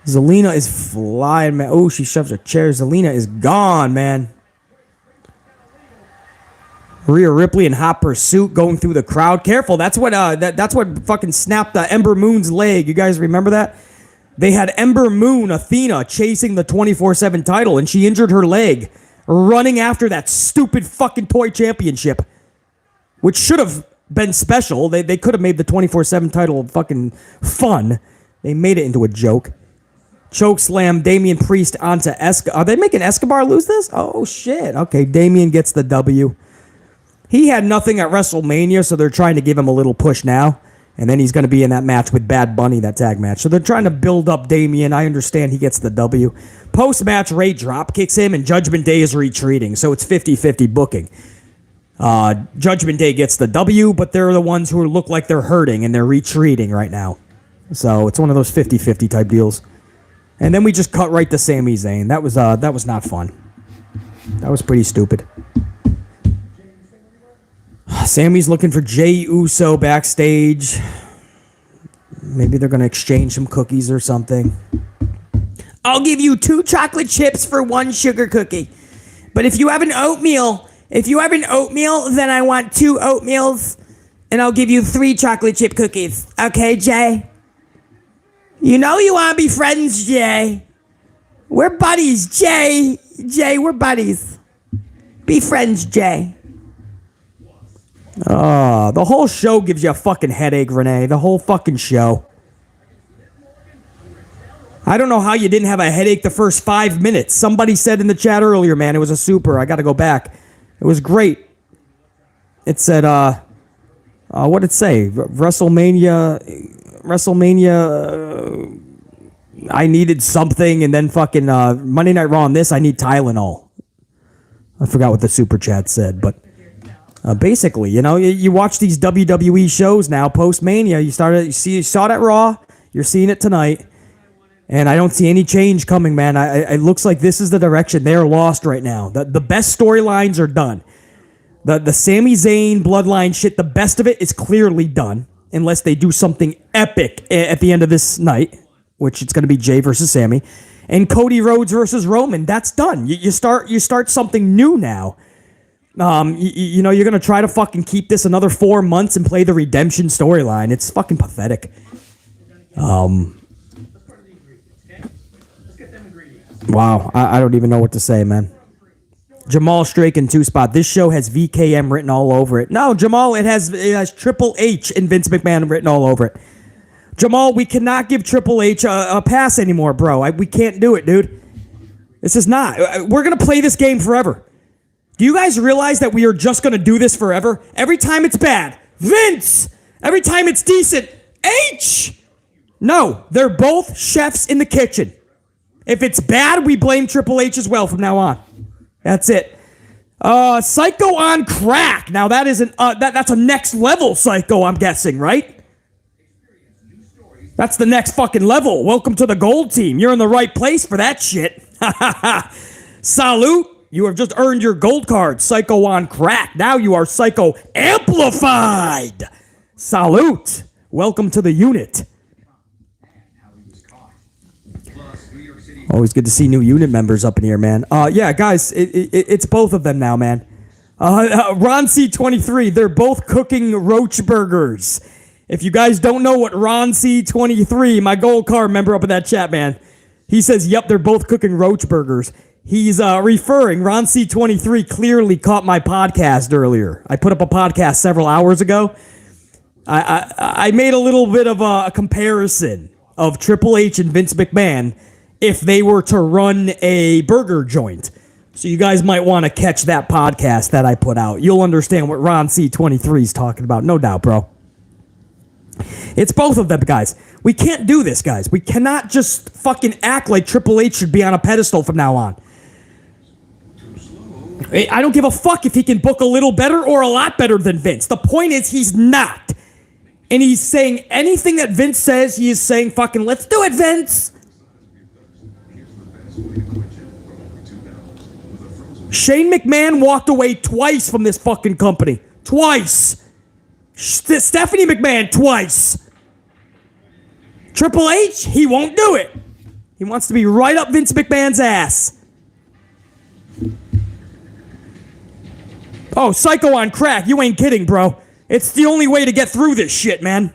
Zelina is flying, man. Oh, she shoves her chair. Zelina is gone, man. Rhea Ripley in hot pursuit going through the crowd. Careful, that's what that's what fucking snapped Ember Moon's leg. You guys remember that? They had Ember Moon, Athena, chasing the 24/7 title, and she injured her leg running after that stupid fucking toy championship, which should have been special. They could have made the 24/7 title fucking fun. They made it into a joke. Choke slam Damien Priest onto Escobar. Are they making Escobar lose this? Oh, shit. Okay, Damien gets the W. He had nothing at WrestleMania, so they're trying to give him a little push now. And then he's going to be in that match with Bad Bunny, that tag match. So they're trying to build up Damien. I understand he gets the W. Post-match, Ray drop kicks him, and Judgment Day is retreating. So it's 50-50 booking. Judgment Day gets the W, but they're the ones who look like they're hurting, and they're retreating right now. So it's one of those 50-50 type deals. And then we just cut right to Sami Zayn. That was not fun. That was pretty stupid. Sami's looking for Jey Uso backstage. Maybe they're going to exchange some cookies or something. I'll give you 2 chocolate chips for 1 sugar cookie. But if you have an oatmeal, then I want 2 oatmeals, and I'll give you 3 chocolate chip cookies. Okay, Jay? You know you want to be friends, Jay. We're buddies, Jay. Jay, we're buddies. Be friends, Jay. The whole show gives you a fucking headache, Renee. The whole fucking show. I don't know how you didn't have a headache the first 5 minutes. Somebody said in the chat earlier, man, it was a super. I got to go back. It was great. It said, what did it say? WrestleMania, I needed something, and then fucking Monday Night Raw on this, I need Tylenol. I forgot what the super chat said, but basically, you know, you watch these WWE shows now, post-Mania, you saw it at Raw, you're seeing it tonight, and I don't see any change coming, man. It looks like this is the direction. They're lost right now. The best storylines are done. The Sami Zayn bloodline shit, the best of it is clearly done, unless they do something epic at the end of this night, which it's going to be Jey versus Sami, and Cody Rhodes versus Roman. That's done. You start something new now. You know, you're going to try to fucking keep this another 4 months and play the redemption storyline. It's fucking pathetic. Wow, I don't even know what to say, man. Jamal Strake in 2 spot. This show has VKM written all over it. No, Jamal, it has Triple H and Vince McMahon written all over it. Jamal, we cannot give Triple H a pass anymore, bro. We can't do it, dude. This is not. We're going to play this game forever. Do you guys realize that we are just going to do this forever? Every time it's bad, Vince. Every time it's decent, H. No, they're both chefs in the kitchen. If it's bad, we blame Triple H as well from now on. That's it. Psycho on crack. Now that isn't that's a next level psycho, I'm guessing, right? That's the next fucking level. Welcome to the gold team. You're in the right place for that shit. Salute. You have just earned your gold card, Psycho on crack. Now you are Psycho amplified. Salute. Welcome to the unit. Always good to see new unit members up in here, man. Yeah, guys, it's both of them now, man. Ron C23, they're both cooking roach burgers. If you guys don't know what Ron C23, my gold card member up in that chat, man, he says, yep, they're both cooking roach burgers. He's referring, Ron C23 clearly caught my podcast earlier. I put up a podcast several hours ago. I made a little bit of a comparison of Triple H and Vince McMahon if they were to run a burger joint. So you guys might want to catch that podcast that I put out. You'll understand what Ron C23 is talking about. No doubt, bro. It's both of them, guys. We can't do this, guys. We cannot just fucking act like Triple H should be on a pedestal from now on. I don't give a fuck if he can book a little better or a lot better than Vince. The point is he's not. And he's saying anything that Vince says, he is saying fucking, let's do it, Vince. Shane McMahon walked away twice from this fucking company. Twice. Stephanie McMahon, twice. Triple H, he won't do it. He wants to be right up Vince McMahon's ass. Oh, Psycho on crack. You ain't kidding, bro. It's the only way to get through this shit, man.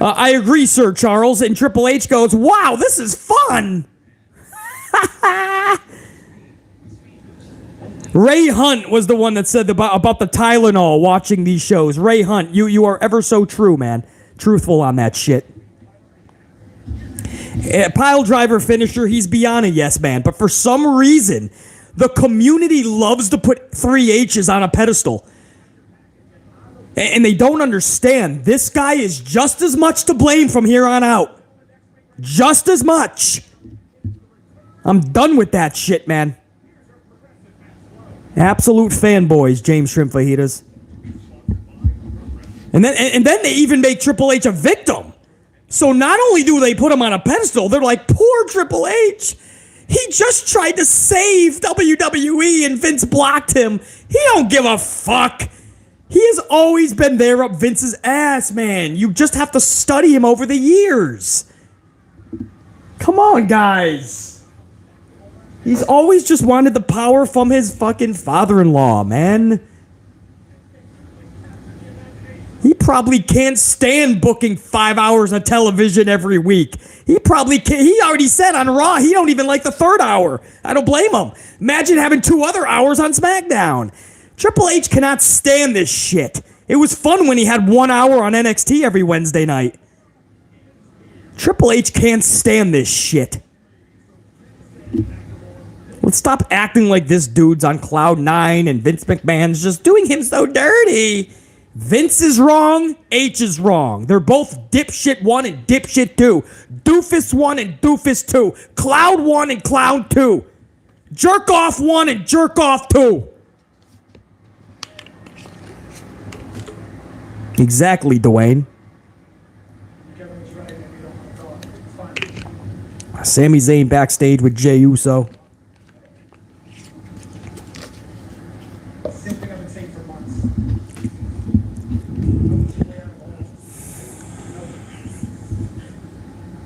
I agree, Sir Charles. And Triple H goes, wow, this is fun. Ray Hunt was the one that said about the Tylenol watching these shows. Ray Hunt, you are ever so true, man. Truthful on that shit. Pile driver finisher, he's beyond a yes man. But for some reason, the community loves to put 3 H's on a pedestal. And they don't understand. This guy is just as much to blame from here on out. Just as much. I'm done with that shit, man. Absolute fanboys, James Shrimp Fajitas. And then they even make Triple H a victim. So not only do they put him on a pedestal, they're like, poor Triple H. He just tried to save WWE and Vince blocked him. He don't give a fuck. He has always been there up Vince's ass, man. You just have to study him over the years. Come on, guys. He's always just wanted the power from his fucking father-in-law, man. He probably can't stand booking 5 hours of television every week. He probably can't. He already said on Raw he don't even like the 3rd hour. I don't blame him. Imagine having 2 other hours on SmackDown. Triple H cannot stand this shit. It was fun when he had 1 hour on NXT every Wednesday night. Triple H can't stand this shit. Let's stop acting like this dude's on cloud 9 and Vince McMahon's just doing him so dirty. Vince is wrong, H is wrong. They're both dipshit 1 and dipshit 2. Doofus 1 and doofus 2. Cloud 1 and cloud 2. Jerk off 1 and jerk off 2. Exactly, Dwayne. Sami Zayn backstage with Jey Uso. Same thing I've been saying for months.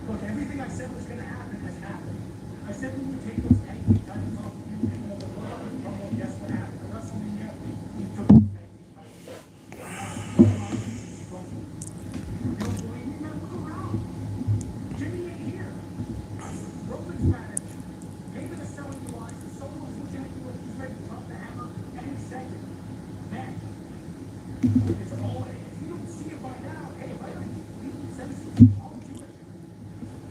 Look, everything I said was going to happen has happened. I said we would take those tag team titles off of you and the Royal Rumble. Guess what happened? The WrestleMania, we took those tag team titles. You don't believe me? Now look around. Jimmy ain't here. Roman's managed. David is selling the lines. The Solos and Jackie was ready to drop the hammer any second. Man, it's all in. If you don't see it by now, hey, if I don't beat you, send us all to it.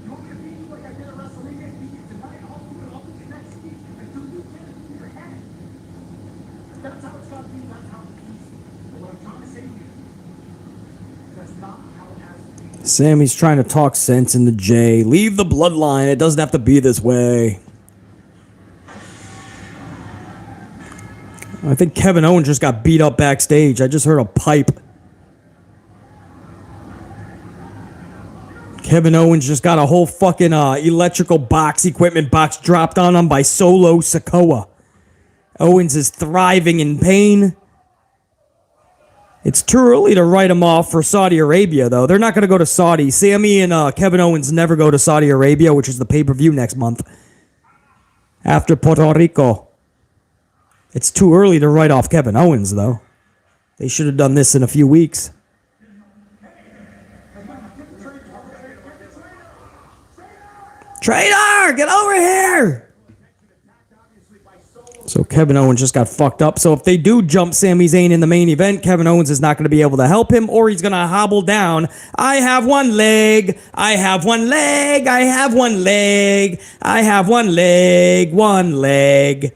You want me to beat you like I did at WrestleMania? Beat you tonight? I'll do it next week. And do you get it in your head? That's how it's got to be. That's how it is. But what I'm trying to say to you, that's not how it has to be. Sammy's trying to talk sense into Jey. Leave the bloodline. It doesn't have to be this way. I think Kevin Owens just got beat up backstage. I just heard a pipe. Kevin Owens just got a whole fucking electrical equipment box dropped on him by Solo Sikoa. Owens is thriving in pain. It's too early to write him off for Saudi Arabia, though. They're not going to go to Saudi. Sami and Kevin Owens never go to Saudi Arabia, which is the pay-per-view next month. After Puerto Rico. It's too early to write off Kevin Owens, though. They should have done this in a few weeks. Traitor, get over here! So Kevin Owens just got fucked up. So if they do jump Sami Zayn in the main event, Kevin Owens is not going to be able to help him, or he's going to hobble down. I have one leg. I have one leg. I have one leg. I have one leg. One leg.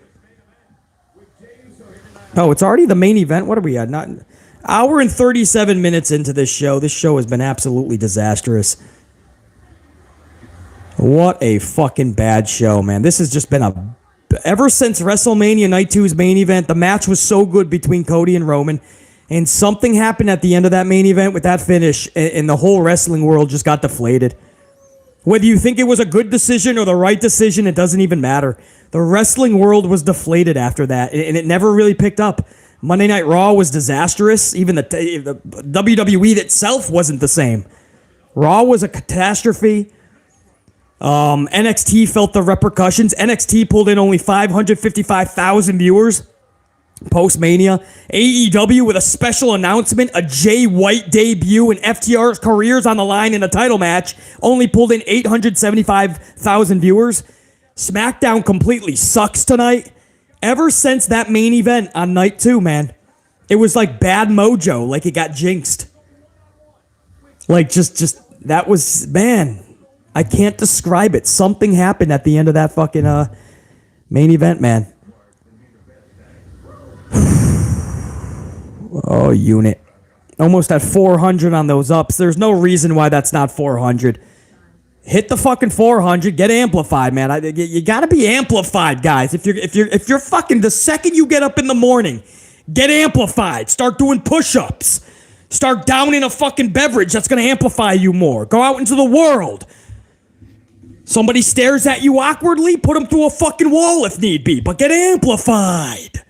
Oh, it's already the main event? What are we at? Not hour and 37 minutes into this show. This show has been absolutely disastrous. What a fucking bad show, man. This has just been a... Ever since WrestleMania Night 2's main event, the match was so good between Cody and Roman, and something happened at the end of that main event with that finish, and the whole wrestling world just got deflated. Whether you think it was a good decision or the right decision, it doesn't even matter. The wrestling world was deflated after that, and it never really picked up. Monday Night Raw was disastrous. Even the WWE itself wasn't the same. Raw was a catastrophe. NXT felt the repercussions. NXT pulled in only 555,000 viewers post-Mania. AEW with a special announcement, a Jay White debut, and FTR's careers on the line in a title match, only pulled in 875,000 viewers. SmackDown completely sucks tonight. Ever since that main event on night 2, man, it was like bad mojo, like it got jinxed. Like just that was, man, I can't describe it. Something happened at the end of that fucking main event, man. Oh, unit. Almost at 400 on those ups. There's no reason why that's not 400. Hit the fucking 400. Get amplified, man. You gotta be amplified, guys. If you're fucking, the second you get up in the morning, get amplified. Start doing push-ups. Start downing a fucking beverage. That's gonna amplify you more. Go out into the world. Somebody stares at you awkwardly, put them through a fucking wall if need be, but get amplified.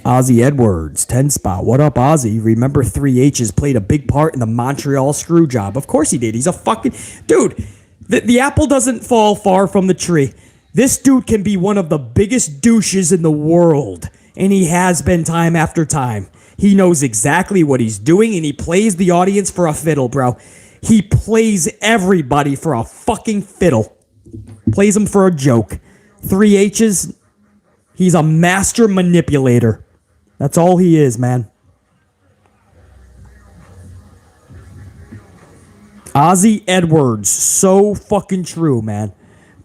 Ozzy Edwards, 10 spot. What up, Ozzy? Remember 3H's played a big part in the Montreal screw job. Of course he did. He's a fucking... Dude, the apple doesn't fall far from the tree. This dude can be one of the biggest douches in the world, and he has been time after time. He knows exactly what he's doing, and he plays the audience for a fiddle, bro. He plays everybody for a fucking fiddle. Plays them for a joke. 3H's, he's a master manipulator. That's all he is, man. Ozzy Edwards, so fucking true, man.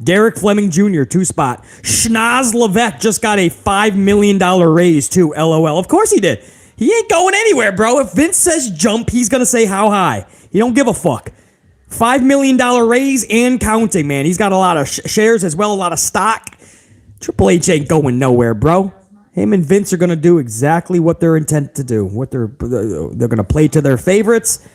Derek Fleming Jr., 2 spot. Schnoz Levesque just got a $5 million raise, too, LOL. Of course he did. He ain't going anywhere, bro. If Vince says jump, he's going to say how high. He don't give a fuck. $5 million raise and counting, man. He's got a lot of shares as well, a lot of stock. Triple H ain't going nowhere, bro. Him and Vince are going to do exactly what they're intended to do. What they're going to play to their favorites.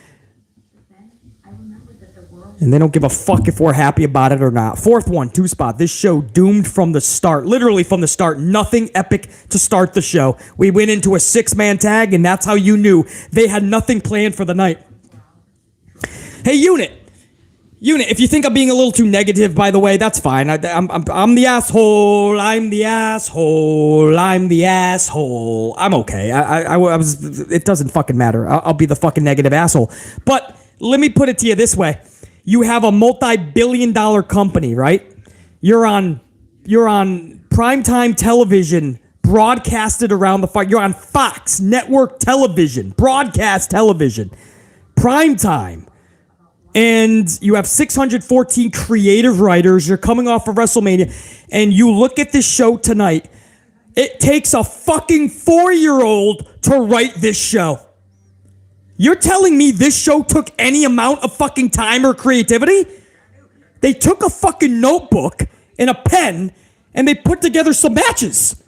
And they don't give a fuck if we're happy about it or not. 4th one, 2 spot. This show doomed from the start. Literally from the start. Nothing epic to start the show. We went into a 6-man tag, and that's how you knew they had nothing planned for the night. Hey, Unit, if you think I'm being a little too negative, by the way, that's fine. I'm the asshole. I'm the asshole. I'm the asshole. I'm okay. I was. It doesn't fucking matter. I'll be the fucking negative asshole. But let me put it to you this way: you have a multi-billion-dollar company, right? You're on primetime television, broadcasted around the fuck. You're on Fox network television, broadcast television, primetime. And you have 614 creative writers. You're coming off of WrestleMania. And you look at this show tonight. It takes a fucking 4-year-old to write this show. You're telling me this show took any amount of fucking time or creativity? They took a fucking notebook and a pen and they put together some matches.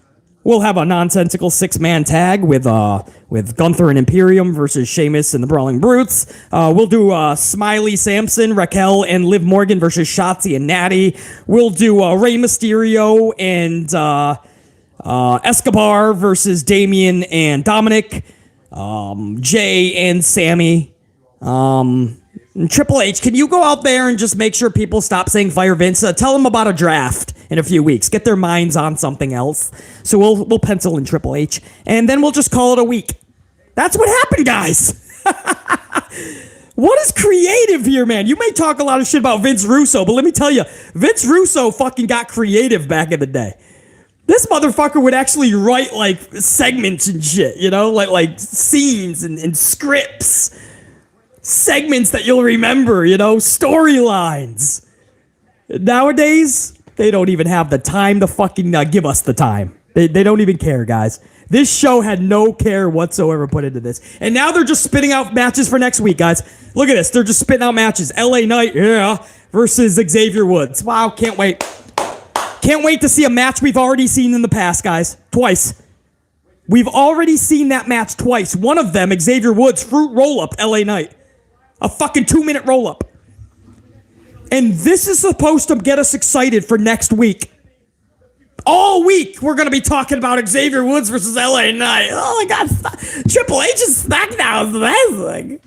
We'll have a nonsensical 6-man tag with Gunther and Imperium versus Sheamus and the Brawling Brutes. We'll do Smiley Sampson, Raquel, and Liv Morgan versus Shotzi and Natty. We'll do Rey Mysterio and Escobar versus Damien and Dominik. Jey and Sami. And Triple H, can you go out there and just make sure people stop saying FireVince? Tell them about a draft in a few weeks. Get their minds on something else. So we'll pencil in Triple H, and then we'll just call it a week. That's what happened, guys. What is creative here, man? You may talk a lot of shit about Vince Russo, but let me tell you, Vince Russo fucking got creative back in the day. This motherfucker would actually write, like, segments and shit, you know? Like scenes and scripts. Segments that you'll remember, you know? Storylines. Nowadays, they don't even have the time to fucking give us the time. They don't even care, guys. This show had no care whatsoever put into this. And now they're just spitting out matches for next week, guys. Look at this. They're just spitting out matches. LA Knight, yeah, versus Xavier Woods. Wow, can't wait. Can't wait to see a match we've already seen in the past, guys. Twice. We've already seen that match twice. One of them, Xavier Woods, fruit roll-up, LA Knight. A fucking 2-minute roll-up. And this is supposed to get us excited for next week. All week, we're going to be talking about Xavier Woods versus LA Knight. Oh my God. Triple H's Smackdown is amazing.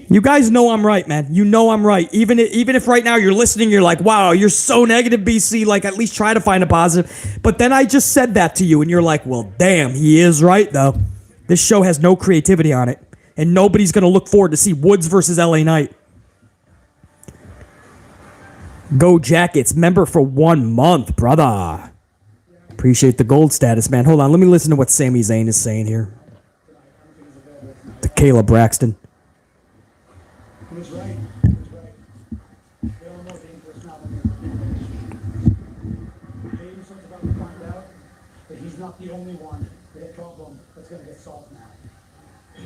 You guys know I'm right, man. You know I'm right. Even if right now you're listening, you're like, wow, you're so negative, BC. Like, at least try to find a positive. But then I just said that to you, and you're like, well, damn, he is right, though. This show has no creativity on it. And nobody's going to look forward to see Woods versus LA Knight. Go Jackets, member for 1 month, brother. Appreciate the gold status, man. Hold on, let me listen to what Sami Zayn is saying here. To Kayla Braxton. He was right. He was right. They all know dangerous now when they're Jey Uso's about to find out that he's not the only one with a problem that's going to get solved now.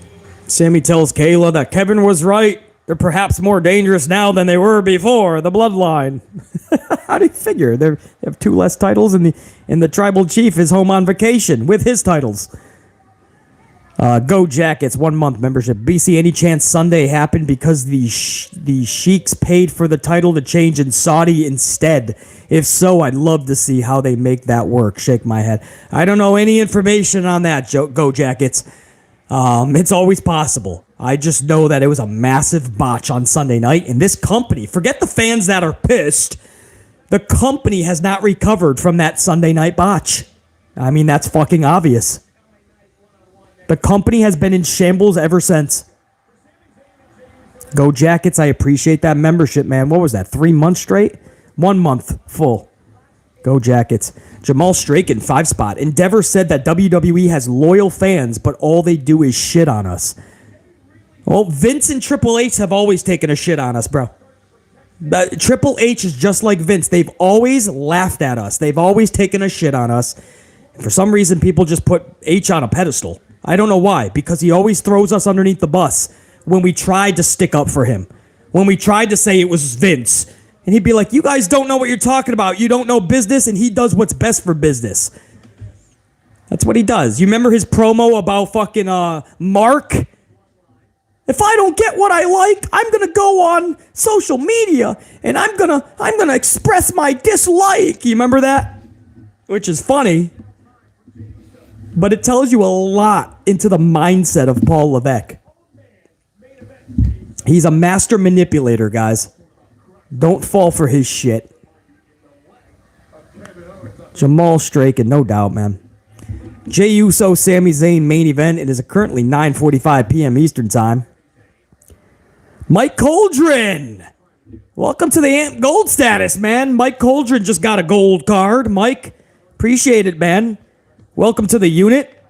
Sammy tells Kayla that Kevin was right. They're perhaps more dangerous now than they were before. The bloodline. How do you figure? They have 2 less titles, and the tribal chief is home on vacation with his titles. Go Jackets, 1 month membership. BC, any chance Sunday happened because the sheiks paid for the title to change in Saudi instead? If so, I'd love to see how they make that work. Shake my head. I don't know any information on that, Go Jackets. It's always possible. I just know that it was a massive botch on Sunday night, and this company, forget the fans that are pissed, the company has not recovered from that Sunday night botch. I mean, that's fucking obvious. The company has been in shambles ever since. Go Jackets, I appreciate that membership, man. What was that, 3 months straight? 1 month full. Go Jackets. Jamal Straken, 5 spot. Endeavor said that WWE has loyal fans, but all they do is shit on us. Well, Vince and Triple H have always taken a shit on us, bro. But Triple H is just like Vince. They've always laughed at us. They've always taken a shit on us. And for some reason, people just put H on a pedestal. I don't know why, because he always throws us underneath the bus when we tried to stick up for him. When we tried to say it was Vince. And he'd be like, you guys don't know what you're talking about. You don't know business, and he does what's best for business. That's what he does. You remember his promo about fucking Mark? If I don't get what I like, I'm gonna go on social media and I'm gonna express my dislike. You remember that? Which is funny. But it tells you a lot into the mindset of Paul Levesque. He's a master manipulator, guys. Don't fall for his shit. Jamal Straken, no doubt, man. Jey Uso, Sami Zayn main event. It is currently 9:45 p.m. Eastern Time. Mike Coldren. Welcome to the AMP Gold status, man. Mike Coldren just got a gold card. Mike, appreciate it, man. Welcome to the unit.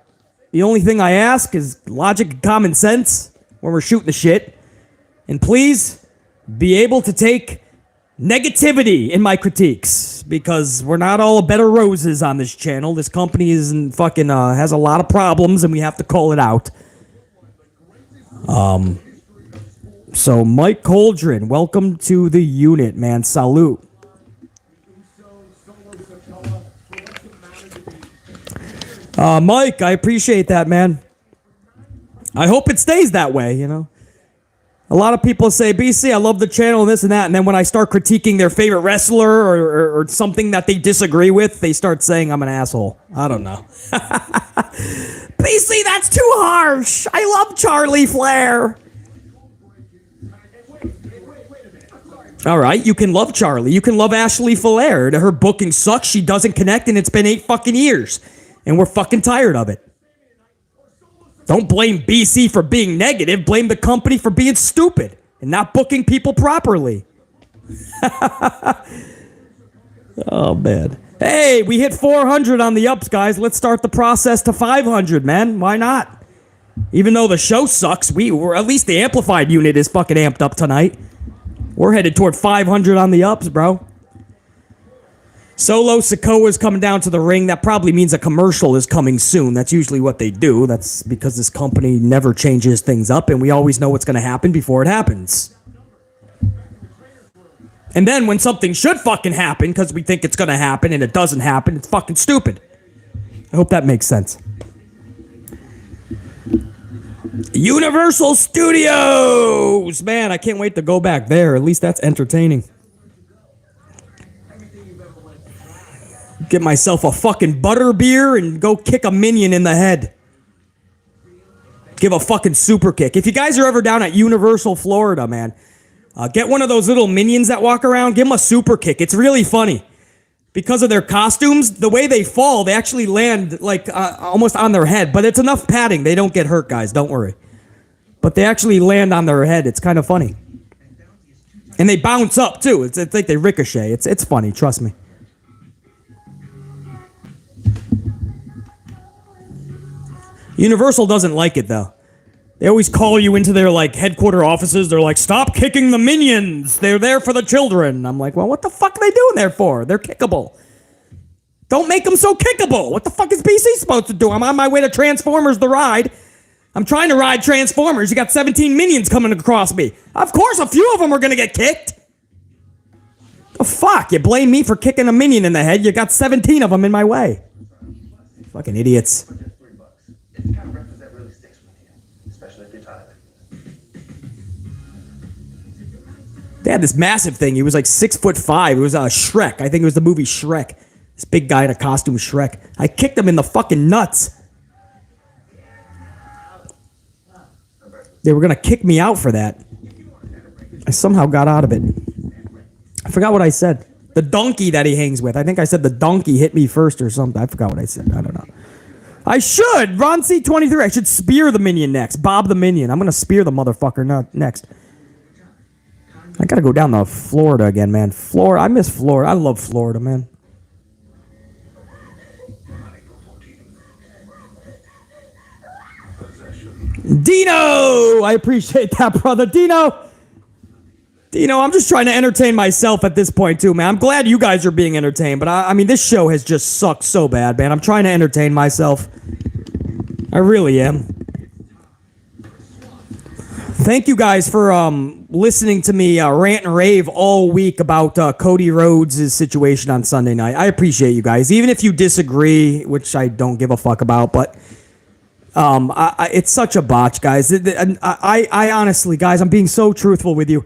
The only thing I ask is logic and common sense when we're shooting the shit. And please be able to take negativity in my critiques, because we're not all a bed of roses on this channel. This company isn't fucking has a lot of problems, and we have to call it out. So Mike Coldren, welcome to the unit, man. Salute. Mike, I appreciate that, man. I hope it stays that way, you know. A lot of people say, BC, I love the channel and this and that, and then when I start critiquing their favorite wrestler or something that they disagree with, they start saying I'm an asshole. I don't know. BC, that's too harsh. I love Charlie Flair. All right, you can love Charlie. You can love Ashley Flair. Her booking sucks. She doesn't connect, and it's been 8 fucking years. And we're fucking tired of it. Don't blame BC for being negative. Blame the company for being stupid and not booking people properly. Oh, man. Hey, we hit 400 on the ups, guys. Let's start the process to 500, man. Why not? Even though the show sucks, at least the amplified unit is fucking amped up tonight. We're headed toward 500 on the ups, bro. Solo Sikoa's coming down to the ring. That probably means a commercial is coming soon. That's usually what they do. That's because this company never changes things up, and we always know what's going to happen before it happens. And then when something should fucking happen because we think it's going to happen and it doesn't happen, it's fucking stupid. I hope that makes sense. Universal Studios! Man, I can't wait to go back there. At least that's entertaining. Get myself a fucking butter beer and go kick a minion in the head. Give a fucking super kick. If you guys are ever down at Universal Florida, man, get one of those little minions that walk around. Give them a super kick. It's really funny. Because of their costumes, the way they fall, they actually land like almost on their head. But it's enough padding. They don't get hurt, guys. Don't worry. But they actually land on their head. It's kind of funny. And they bounce up, too. It's like they ricochet. It's funny. Trust me. Universal doesn't like it, though. They always call you into their, like, headquarter offices. They're like, stop kicking the minions. They're there for the children. I'm like, well, what the fuck are they doing there for? They're kickable. Don't make them so kickable. What the fuck is BC supposed to do? I'm on my way to Transformers the ride. I'm trying to ride Transformers. You got 17 minions coming across me. Of course, a few of them are going to get kicked. The fuck? You blame me for kicking a minion in the head. You got 17 of them in my way. Fucking idiots. It's the kind of reference that really sticks with you, especially if you're tired. They had this massive thing. He was like 6'5". It was Shrek. I think it was the movie Shrek. This big guy in a costume, Shrek. I kicked him in the fucking nuts. They were gonna kick me out for that. I somehow got out of it. I forgot what I said. The donkey that he hangs with. I think I said the donkey hit me first or something. I forgot what I said. I don't know. I should! Ron C23. I should spear the minion next. Bob the minion. I'm going to spear the motherfucker next. I got to go down to Florida again, man. Florida. I miss Florida. I love Florida, man. Dino! I appreciate that, brother. Dino, I'm just trying to entertain myself at this point, too, man. I'm glad you guys are being entertained, but I mean, this show has just sucked so bad, man. I'm trying to entertain myself. I really am. Thank you guys for listening to me rant and rave all week about Cody Rhodes' situation on Sunday night. I appreciate you guys. Even if you disagree, which I don't give a fuck about, but it's such a botch, guys. I honestly, guys, I'm being so truthful with you.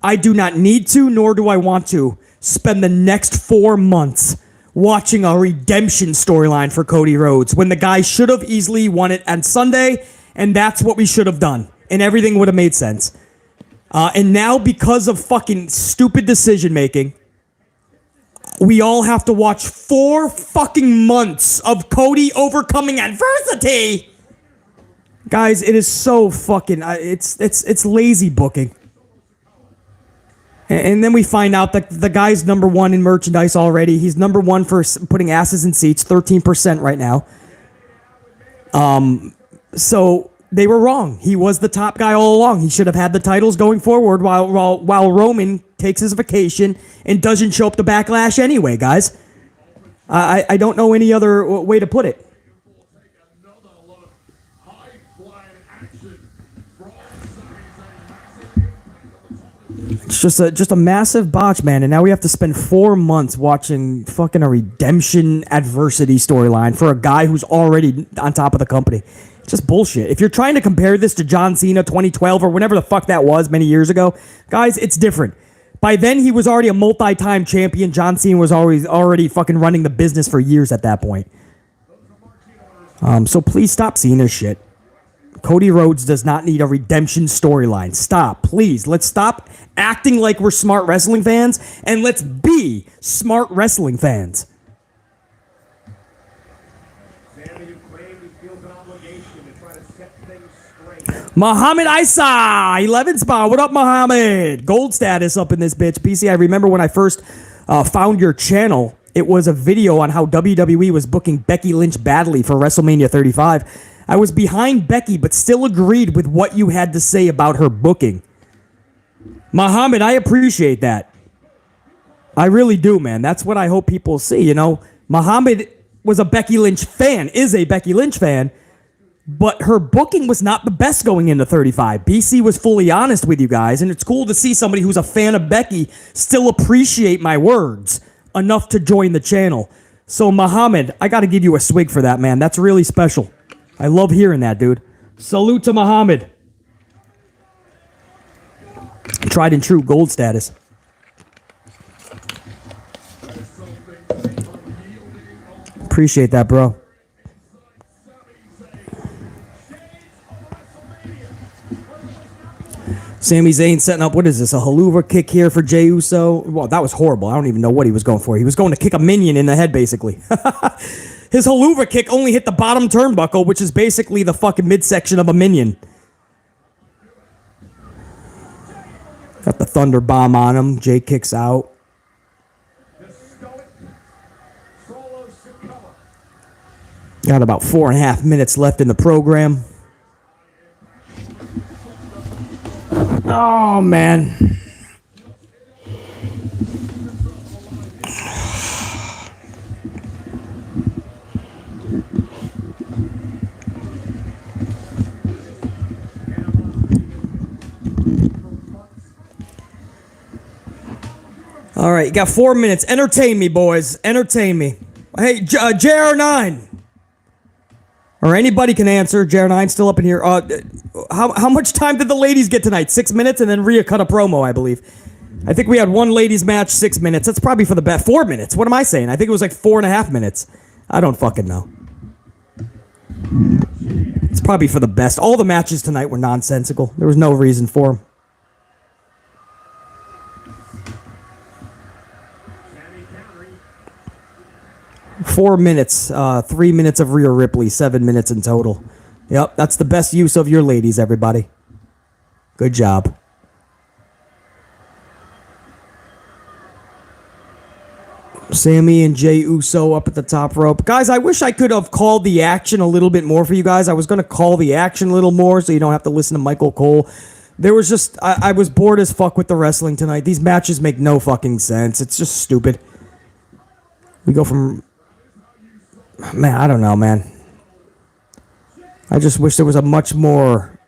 I do not need to, nor do I want to, spend the next 4 months watching a redemption storyline for Cody Rhodes when the guy should have easily won it on Sunday, and that's what we should have done, and everything would have made sense. And now, because of fucking stupid decision-making, we all have to watch 4 fucking months of Cody overcoming adversity. Guys, it is so fucking, it's lazy booking. And then we find out that the guy's #1 in merchandise already. He's #1 for putting asses in seats, 13% right now. So they were wrong. He was the top guy all along. He should have had the titles going forward while Roman takes his vacation and doesn't show up to Backlash anyway, guys. I don't know any other way to put it. It's just a massive botch, man. And now we have to spend 4 months watching fucking a redemption adversity storyline for a guy who's already on top of the company. It's just bullshit. If you're trying to compare this to John Cena 2012 or whenever the fuck that was many years ago, guys, it's different. By then, he was already a multi-time champion. John Cena was already fucking running the business for years at that point. So please stop seeing this shit. Cody Rhodes does not need a redemption storyline. Stop, please. Let's stop acting like we're smart wrestling fans, and let's be smart wrestling fans. Sami, you claim he feels an obligation to try to set things straight. Muhammad Isa, 11 spot. What up, Muhammad? Gold status up in this bitch. PC, I remember when I first found your channel, it was a video on how WWE was booking Becky Lynch badly for WrestleMania 35. I was behind Becky, but still agreed with what you had to say about her booking. Muhammad, I appreciate that. I really do, man. That's what I hope people see, you know. Muhammad was a Becky Lynch fan, is a Becky Lynch fan, but her booking was not the best going into 35. BC was fully honest with you guys, and it's cool to see somebody who's a fan of Becky still appreciate my words enough to join the channel. So, Muhammad, I got to give you a swig for that, man. That's really special. I love hearing that, dude. Salute to Muhammad. Tried and true gold status. Appreciate that, bro. Sami Zayn setting up, what is this, a haluva kick here for Jey Uso? Well, that was horrible. I don't even know what he was going for. He was going to kick a minion in the head, basically. His haluva kick only hit the bottom turnbuckle, which is basically the fucking midsection of a minion. Got the thunder bomb on him. Jey kicks out. Got about 4.5 minutes left in the program. Oh, man. All right, you got 4 minutes. Entertain me, boys. Entertain me. Hey, JR9. Or anybody can answer. JR9 still up in here. How much time did the ladies get tonight? 6 minutes, and then Rhea cut a promo, I believe. I think we had one ladies match, 6 minutes. That's probably for the best. 4 minutes. What am I saying? I think it was like 4.5 minutes. I don't fucking know. It's probably for the best. All the matches tonight were nonsensical. There was no reason for them. 4 minutes, 3 minutes of Rhea Ripley, 7 minutes in total. Yep, that's the best use of your ladies, everybody. Good job. Sami and Jey Uso up at the top rope. Guys, I wish I could have called the action a little bit more for you guys. I was going to call the action a little more so you don't have to listen to Michael Cole. There was just, I was bored as fuck with the wrestling tonight. These matches make no fucking sense. It's just stupid. We go from... Man, I don't know, man. I just wish there was a much more...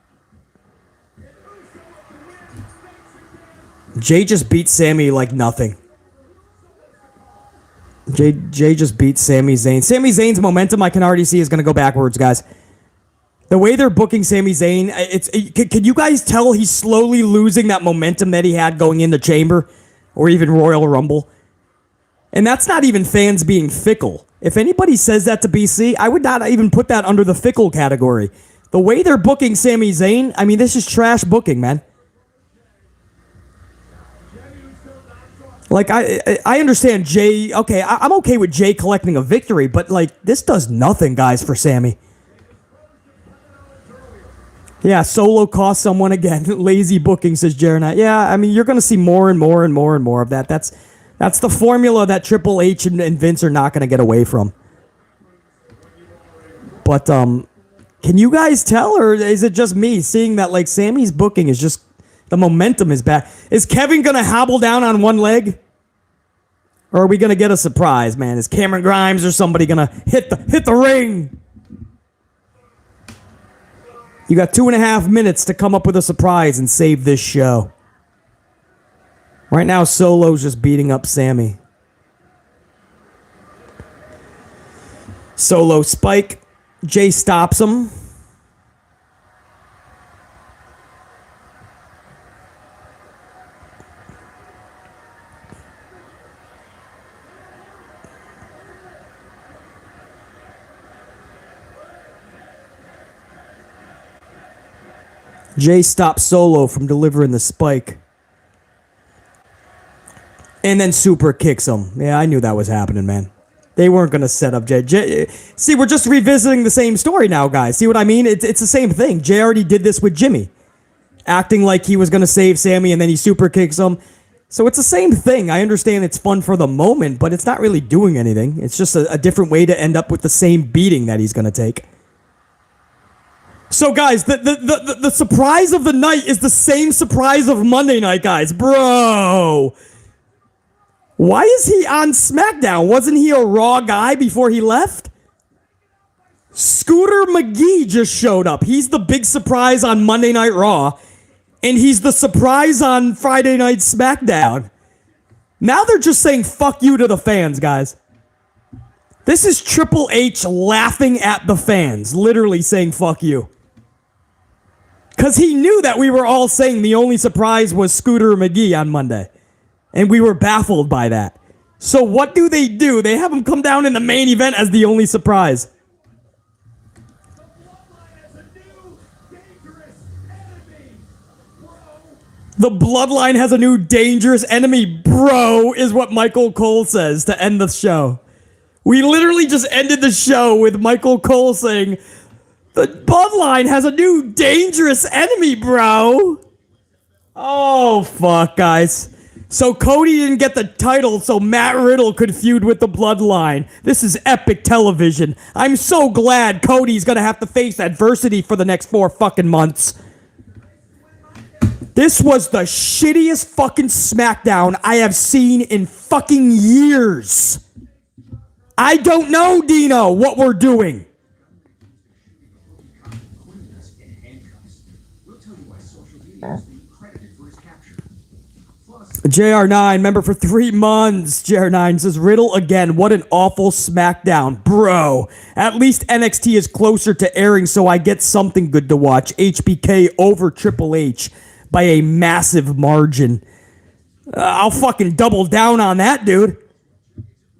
Jey just beat Sami like nothing. Jey just beat Sami Zayn. Sami Zayn's momentum, I can already see, is going to go backwards, guys. The way they're booking Sami Zayn, can you guys tell he's slowly losing that momentum that he had going into Chamber or even Royal Rumble? And that's not even fans being fickle. If anybody says that to BC, I would not even put that under the fickle category. The way they're booking Sami Zayn, I mean, this is trash booking, man. Like, I understand Jey, okay, I'm okay with Jey collecting a victory, but, like, this does nothing, guys, for Sami. Yeah, Solo cost someone again. Lazy booking, says Jared. Yeah, I mean, you're going to see more and more and more and more of that. That's the formula that Triple H and Vince are not going to get away from. But can you guys tell, or is it just me seeing that, like, Sami's booking is just, the momentum is back? Is Kevin going to hobble down on one leg? Or are we going to get a surprise, man? Is Cameron Grimes or somebody going to hit the ring? You got 2.5 minutes to come up with a surprise and save this show. Right now, Solo's just beating up Sami. Solo spike. Jey stops him. Jey stops Solo from delivering the spike. And then super kicks him. Yeah, I knew that was happening, man. They weren't going to set up Jey. See, we're just revisiting the same story now, guys. See what I mean? It's the same thing. Jey already did this with Jimmy. Acting like he was going to save Sami, and then he super kicks him. So it's the same thing. I understand it's fun for the moment, but it's not really doing anything. It's just a different way to end up with the same beating that he's going to take. So, guys, the surprise of the night is the same surprise of Monday night, guys. Bro. Why is he on SmackDown? Wasn't he a Raw guy before he left? Scooter McGee just showed up. He's the big surprise on Monday Night Raw. And he's the surprise on Friday Night SmackDown. Now they're just saying fuck you to the fans, guys. This is Triple H laughing at the fans. Literally saying fuck you. Because he knew that we were all saying the only surprise was Scooter McGee on Monday. And we were baffled by that. So what do? They have him come down in the main event as the only surprise. The Bloodline has a new dangerous enemy, bro, is what Michael Cole says to end the show. We literally just ended the show with Michael Cole saying, the Bloodline has a new dangerous enemy, bro. Oh, fuck, guys. So Cody didn't get the title so Matt Riddle could feud with the Bloodline. This is epic television. I'm so glad Cody's gonna have to face adversity for the next 4 fucking months. This was the shittiest fucking SmackDown I have seen in fucking years. I don't know, Dino, what we're doing. JR9, member for 3 months. JR9 says, Riddle again. What an awful SmackDown. Bro, at least NXT is closer to airing, so I get something good to watch. HBK over Triple H by a massive margin. I'll fucking double down on that, dude.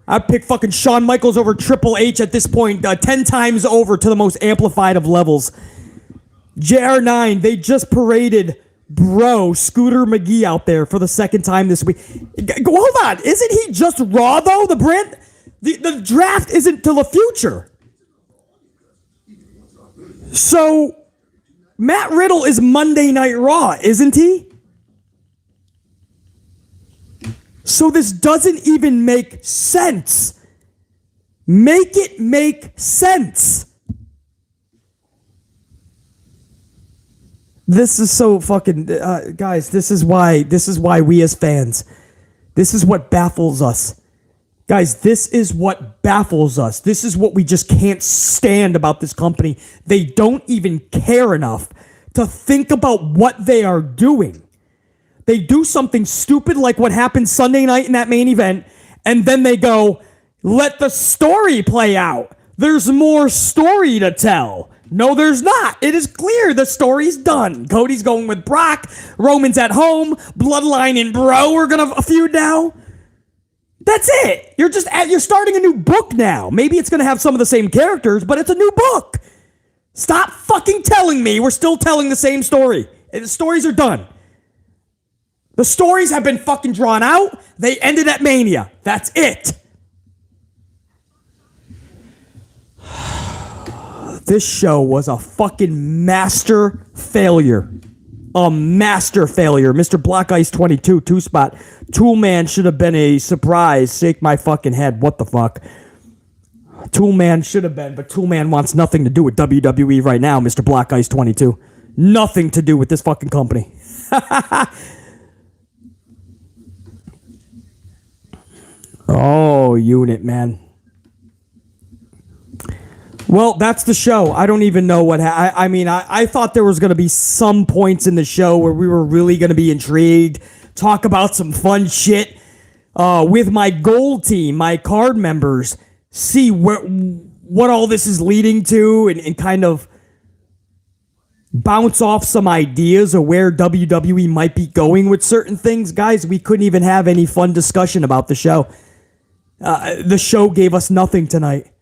I'd pick fucking Shawn Michaels over Triple H at this point, 10 times over to the most amplified of levels. JR9, they just paraded bro Scooter McGee out there for the second time this week. Hold on, isn't he just Raw though? The draft isn't till the future. So Matt Riddle is Monday Night Raw, isn't he? So this doesn't even make sense. Make it make sense. This is so fucking guys, this is why we as fans, this is what baffles us. Guys, this is what baffles us. This is what we just can't stand about this company. They don't even care enough to think about what they are doing. They do something stupid like what happened Sunday night in that main event, and then they go, let the story play out. There's more story to tell. No, there's not. It is clear the story's done. Cody's going with Brock. Roman's at home. Bloodline and Bro are gonna feud now. That's it. You're starting a new book now. Maybe it's gonna have some of the same characters, but it's a new book. Stop fucking telling me we're still telling the same story. The stories are done. The stories have been fucking drawn out. They ended at Mania. That's it. This show was a fucking master failure. A master failure. Mr. Black Ice 22, 2-spot. Toolman should have been a surprise. Shake my fucking head. What the fuck? Toolman should have been, but Toolman wants nothing to do with WWE right now, Mr. Black Ice 22. Nothing to do with this fucking company. Oh, unit, man. Well, that's the show. I don't even know what I thought there was going to be some points in the show where we were really going to be intrigued talk about some fun shit with my gold team, my card members, see what all this is leading to and kind of bounce off some ideas of where WWE might be going with certain things. Guys, we couldn't even have any fun discussion about the show. The show gave us nothing tonight.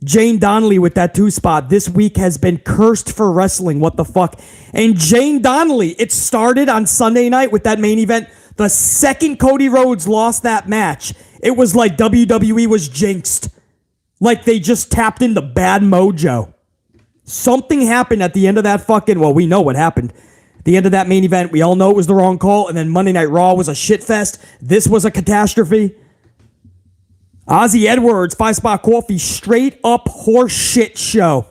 Jane Donnelly with that 2 spot this week has been cursed for wrestling. What the fuck? And Jane Donnelly, it started on Sunday night with that main event. The second Cody Rhodes lost that match, it was like WWE was jinxed. Like they just tapped into bad mojo. Something happened at the end of that fucking, well, we know what happened. The end of that main event, we all know it was the wrong call, and then Monday Night Raw was a shit fest. This was a catastrophe. Ozzy Edwards, 5 spot coffee, straight up horse shit show.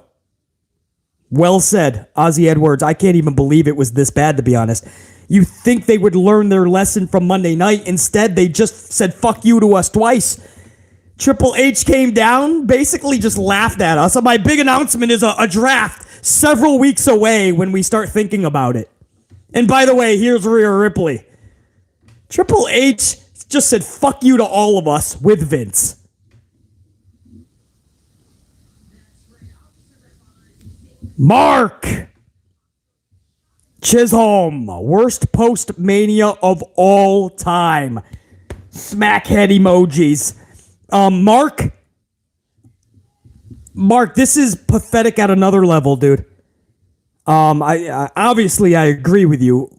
Well said, Ozzy Edwards. I can't even believe it was this bad, to be honest. You think they would learn their lesson from Monday night. Instead, they just said fuck you to us twice. Triple H came down, basically just laughed at us. So my big announcement is a draft several weeks away when we start thinking about it. And by the way, here's Rhea Ripley. Triple H just said fuck you to all of us with Vince. Mark Chisholm, worst post-mania of all time. Smackhead emojis. Mark, this is pathetic at another level, dude. I obviously I agree with you.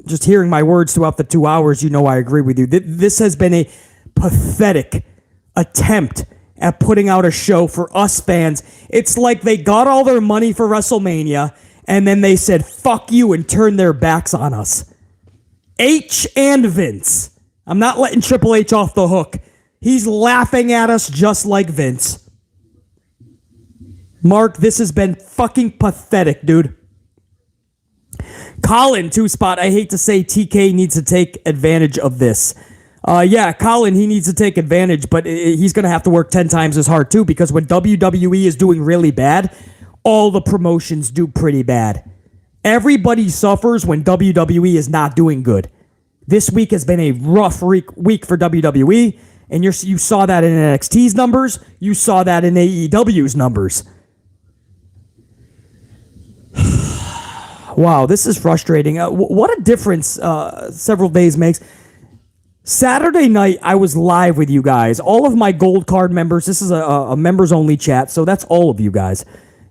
Just hearing my words throughout the 2 hours, you know I agree with you. This has been a pathetic attempt at putting out a show for us fans. It's like they got all their money for WrestleMania, and then they said, fuck you, and turned their backs on us. H and Vince. I'm not letting Triple H off the hook. He's laughing at us just like Vince. Mark, this has been fucking pathetic, dude. Colin, 2 spot. I hate to say TK needs to take advantage of this. Yeah, Colin, he needs to take advantage, but he's going to have to work 10 times as hard too, because when WWE is doing really bad, all the promotions do pretty bad. Everybody suffers when WWE is not doing good. This week has been a rough week for WWE, and you saw that in NXT's numbers. You saw that in AEW's numbers. Wow, this is frustrating. What a difference several days makes. Saturday night, I was live with you guys. All of my gold card members. This is a members-only chat, so that's all of you guys.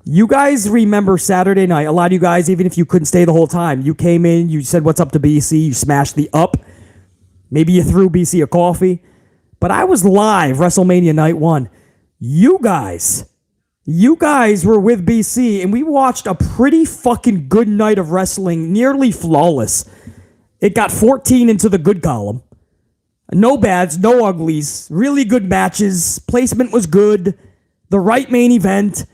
You guys remember Saturday night. A lot of you guys, even if you couldn't stay the whole time, you came in, you said what's up to BC, you smashed the up. Maybe you threw BC a coffee. But I was live WrestleMania Night 1. You guys were with BC, and we watched a pretty fucking good night of wrestling, nearly flawless. It got 14 into the good column. No bads, no uglies, really good matches. Placement was good. The right main event.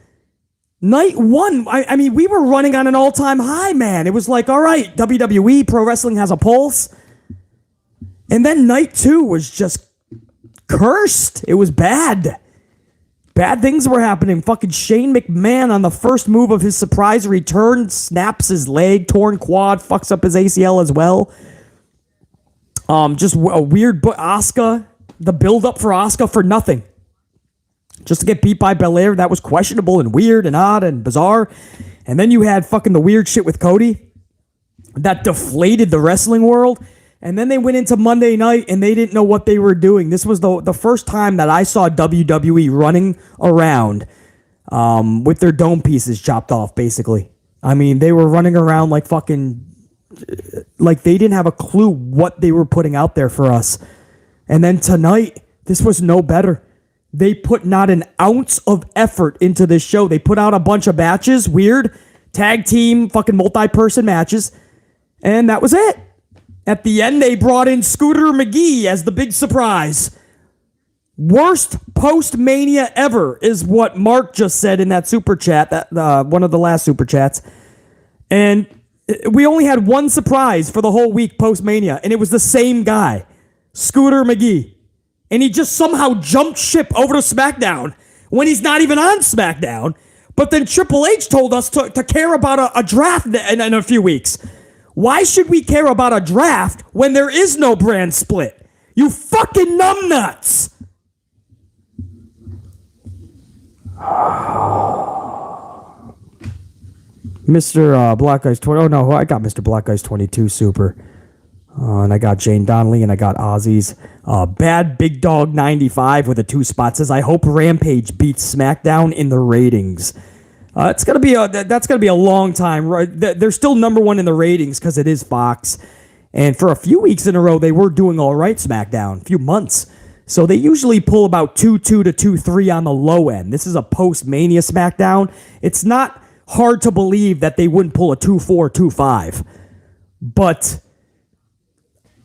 Night 1, I mean, we were running on an all-time high, man. It was like, all right, WWE, pro wrestling has a pulse. And then night 2 was just cursed. It was bad. Bad things were happening. Fucking Shane McMahon on the first move of his surprise return snaps his leg, torn quad, fucks up his ACL as well. Just a weird Asuka, the build-up for Asuka for nothing. Just to get beat by Belair, that was questionable and weird and odd and bizarre. And then you had fucking the weird shit with Cody that deflated the wrestling world. And then they went into Monday night and they didn't know what they were doing. This was the first time that I saw WWE running around with their dome pieces chopped off, basically. I mean, they were running around like fucking... like they didn't have a clue what they were putting out there for us. And then tonight, this was no better. They put not an ounce of effort into this show. They put out a bunch of matches, weird, tag team, fucking multi-person matches, and that was it. At the end, they brought in Scooter McGee as the big surprise. Worst post-mania ever is what Mark just said in that super chat, that one of the last super chats. And we only had one surprise for the whole week post-mania, and it was the same guy, Scooter McGee. And he just somehow jumped ship over to SmackDown when he's not even on SmackDown. But then Triple H told us to care about a draft in a few weeks. Why should we care about a draft when there is no brand split? You fucking numbnuts! Mr. Black Eyes 20. Oh no, I got Mr. Black Eyes 22 Super. And I got Jane Donnelly and I got Ozzy's Bad Big Dog 95 with a 2 spot says I hope Rampage beats SmackDown in the ratings. That's gonna be a long time. Right? They're still number 1 in the ratings because it is Fox. And for a few weeks in a row, they were doing all right. SmackDown, a few months. So they usually pull about 2-2 to 2-3 on the low end. This is a post-Mania SmackDown. It's not hard to believe that they wouldn't pull a 2-4, 2-5. But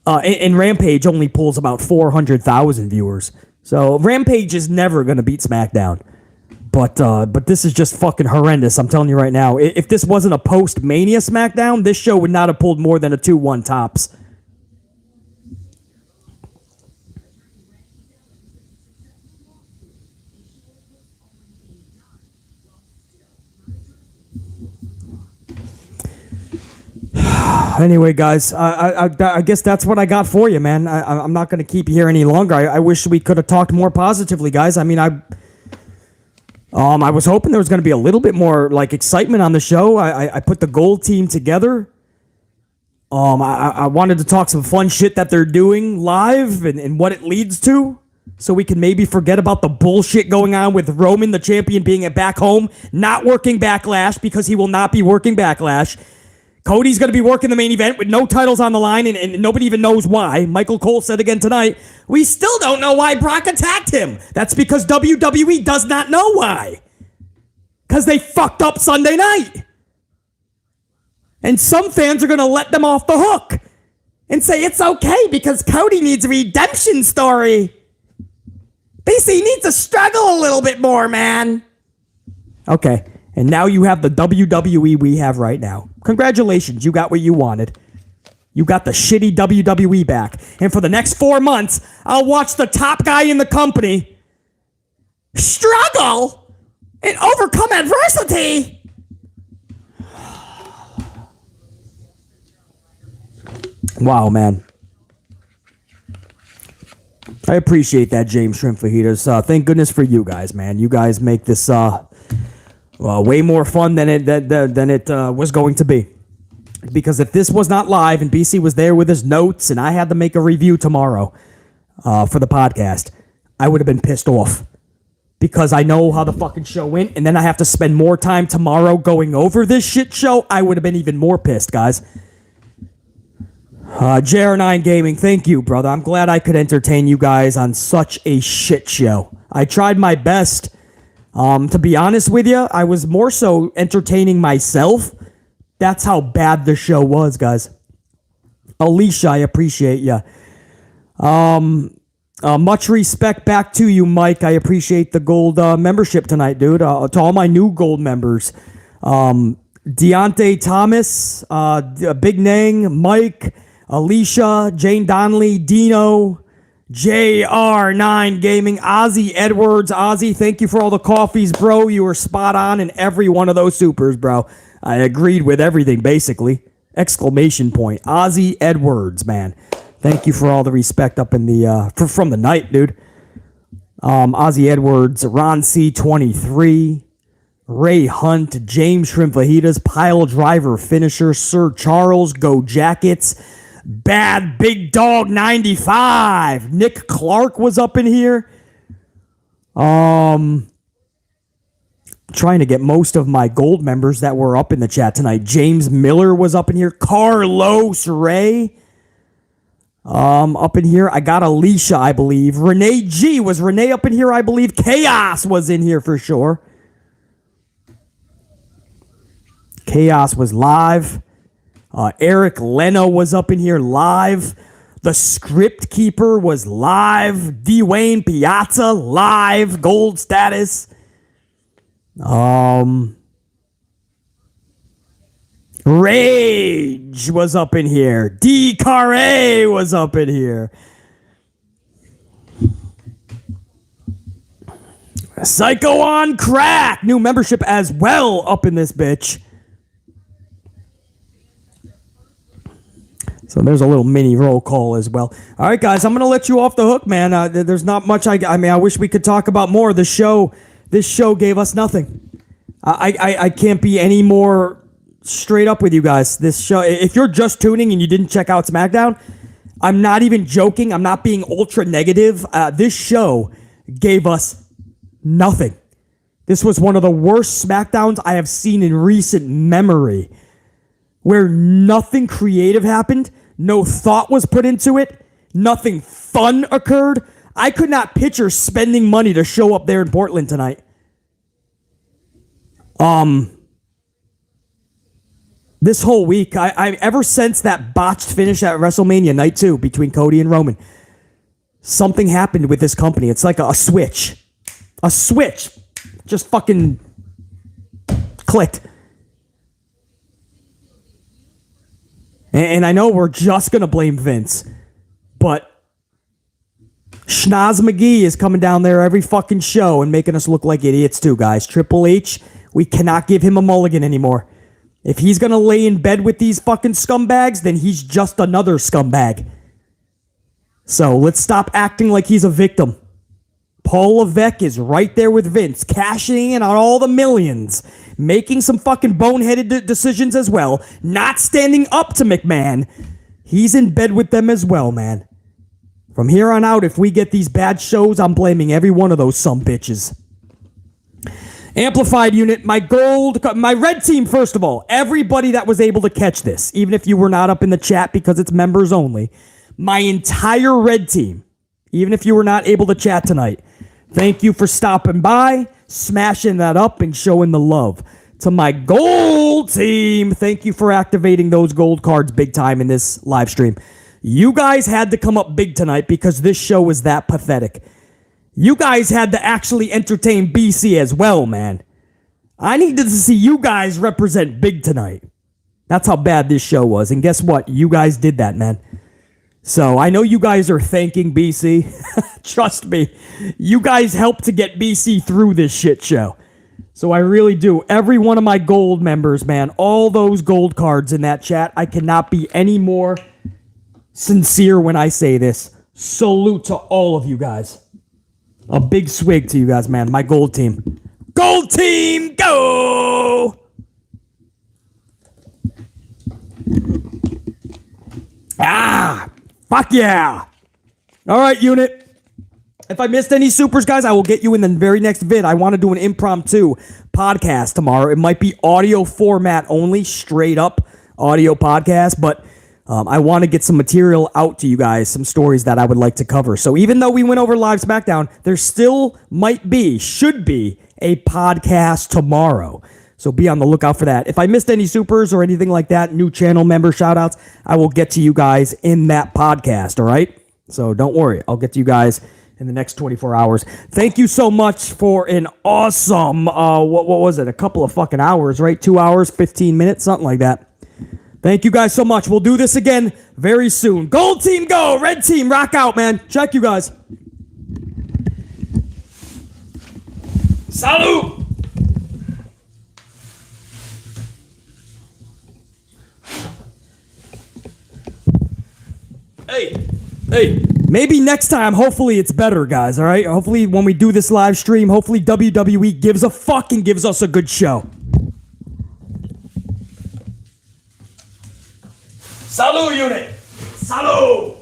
and Rampage only pulls about 400,000 viewers. So Rampage is never going to beat SmackDown. But this is just fucking horrendous. I'm telling you right now. If this wasn't a post-Mania SmackDown, this show would not have pulled more than a 2-1 tops. Anyway, guys, I guess that's what I got for you, man. I'm not going to keep you here any longer. I wish we could have talked more positively, guys. I mean, I was hoping there was going to be a little bit more like excitement on the show. I put the gold team together. I wanted to talk some fun shit that they're doing live and what it leads to, so we can maybe forget about the bullshit going on with Roman, the champion, being at back home, not working Backlash because he will not be working Backlash. Cody's going to be working the main event with no titles on the line, and nobody even knows why. Michael Cole said again tonight, we still don't know why Brock attacked him. That's because WWE does not know why. Because they fucked up Sunday night. And some fans are going to let them off the hook and say it's okay because Cody needs a redemption story. BC needs to struggle a little bit more, man. Okay. And now you have the WWE we have right now. Congratulations, you got what you wanted. You got the shitty WWE back. And for the next 4 months, I'll watch the top guy in the company struggle and overcome adversity. Wow, man. I appreciate that, James Shrimp Fajitas. Thank goodness for you guys, man. You guys make this way more fun than it was going to be. Because if this was not live and BC was there with his notes and I had to make a review tomorrow for the podcast, I would have been pissed off. Because I know how the fucking show went, and then I have to spend more time tomorrow going over this shit show, I would have been even more pissed, guys. JR9 Gaming, thank you, brother. I'm glad I could entertain you guys on such a shit show. I tried my best. To be honest with you, I was more so entertaining myself. That's how bad the show was, guys. Alicia, I appreciate you. Much respect back to you, Mike. I appreciate the gold membership tonight, dude. To all my new gold members. Deontay Thomas, Big Nang, Mike, Alicia, Jane Donnelly, Dino, JR9 Gaming, Ozzy Edwards. Ozzy, thank you for all the coffees, bro. You were spot on in every one of those supers, bro. I agreed with everything, basically. Exclamation point. Ozzy Edwards, man. Thank you for all the respect up in the from the night, dude. Ozzy Edwards, Ron C23, Ray Hunt, James Shrimp Fajitas, Pile Driver Finisher, Sir Charles, Go Jackets, Bad Big Dog 95. Nick Clark was up in here. Trying to get most of my gold members that were up in the chat tonight. James Miller was up in here. Carlos Ray. Up in here. I got Alicia, I believe. Renee G. Was Renee up in here, I believe? Chaos was in here for sure. Chaos was live. Eric Leno was up in here live. The Script Keeper was live. Dwayne Piazza live. Gold status. Rage was up in here. D. Carre was up in here. Psycho on Crack. New membership as well up in this bitch. So there's a little mini roll call as well. All right, guys, I'm going to let you off the hook, man. There's not much. I mean, I wish we could talk about more. This show gave us nothing. I can't be any more straight up with you guys. This show, if you're just tuning and you didn't check out SmackDown, I'm not even joking. I'm not being ultra negative. This show gave us nothing. This was one of the worst SmackDowns I have seen in recent memory, where nothing creative happened, no thought was put into it, nothing fun occurred. I could not picture spending money to show up there in Portland tonight. This whole week, I ever since that botched finish at WrestleMania Night 2 between Cody and Roman, something happened with this company. It's like a switch. A switch. Just fucking clicked. And I know we're just going to blame Vince, but Schnoz McGee is coming down there every fucking show and making us look like idiots too, guys. Triple H, we cannot give him a mulligan anymore. If he's going to lay in bed with these fucking scumbags, then he's just another scumbag. So let's stop acting like he's a victim. Paul Levesque is right there with Vince, cashing in on all the millions, making some fucking boneheaded decisions as well, not standing up to McMahon. He's in bed with them as well, man. From here on out, if we get these bad shows, I'm blaming every one of those sumbitches. Amplified unit, my red team, first of all, everybody that was able to catch this, even if you were not up in the chat because it's members only, my entire red team, even if you were not able to chat tonight, thank you for stopping by, smashing that up, and showing the love. To my gold team, thank you for activating those gold cards big time in this live stream. You guys had to come up big tonight because this show was that pathetic. You guys had to actually entertain BC as well, man. I needed to see you guys represent big tonight. That's how bad this show was. And guess what? You guys did that, man. So I know you guys are thanking BC. Trust me. You guys helped to get BC through this shit show. So I really do. Every one of my gold members, man, all those gold cards in that chat, I cannot be any more sincere when I say this. Salute to all of you guys. A big swig to you guys, man. My gold team. Gold team, go! Ah! Fuck yeah! All right, unit. If I missed any supers, guys, I will get you in the very next vid. I want to do an impromptu podcast tomorrow. It might be audio format only, straight up audio podcast, but I want to get some material out to you guys, some stories that I would like to cover. So even though we went over live SmackDown, there still should be a podcast tomorrow. So be on the lookout for that. If I missed any supers or anything like that, new channel member shoutouts, I will get to you guys in that podcast, all right? So don't worry. I'll get to you guys in the next 24 hours. Thank you so much for an awesome, what was it? A couple of fucking hours, right? 2 hours, 15 minutes, something like that. Thank you guys so much. We'll do this again very soon. Gold team, go. Red team, rock out, man. Check you guys. Salute. Hey, maybe next time, hopefully it's better, guys, all right? Hopefully when we do this live stream, hopefully WWE gives a fuck and gives us a good show. Salut, unit! Salut!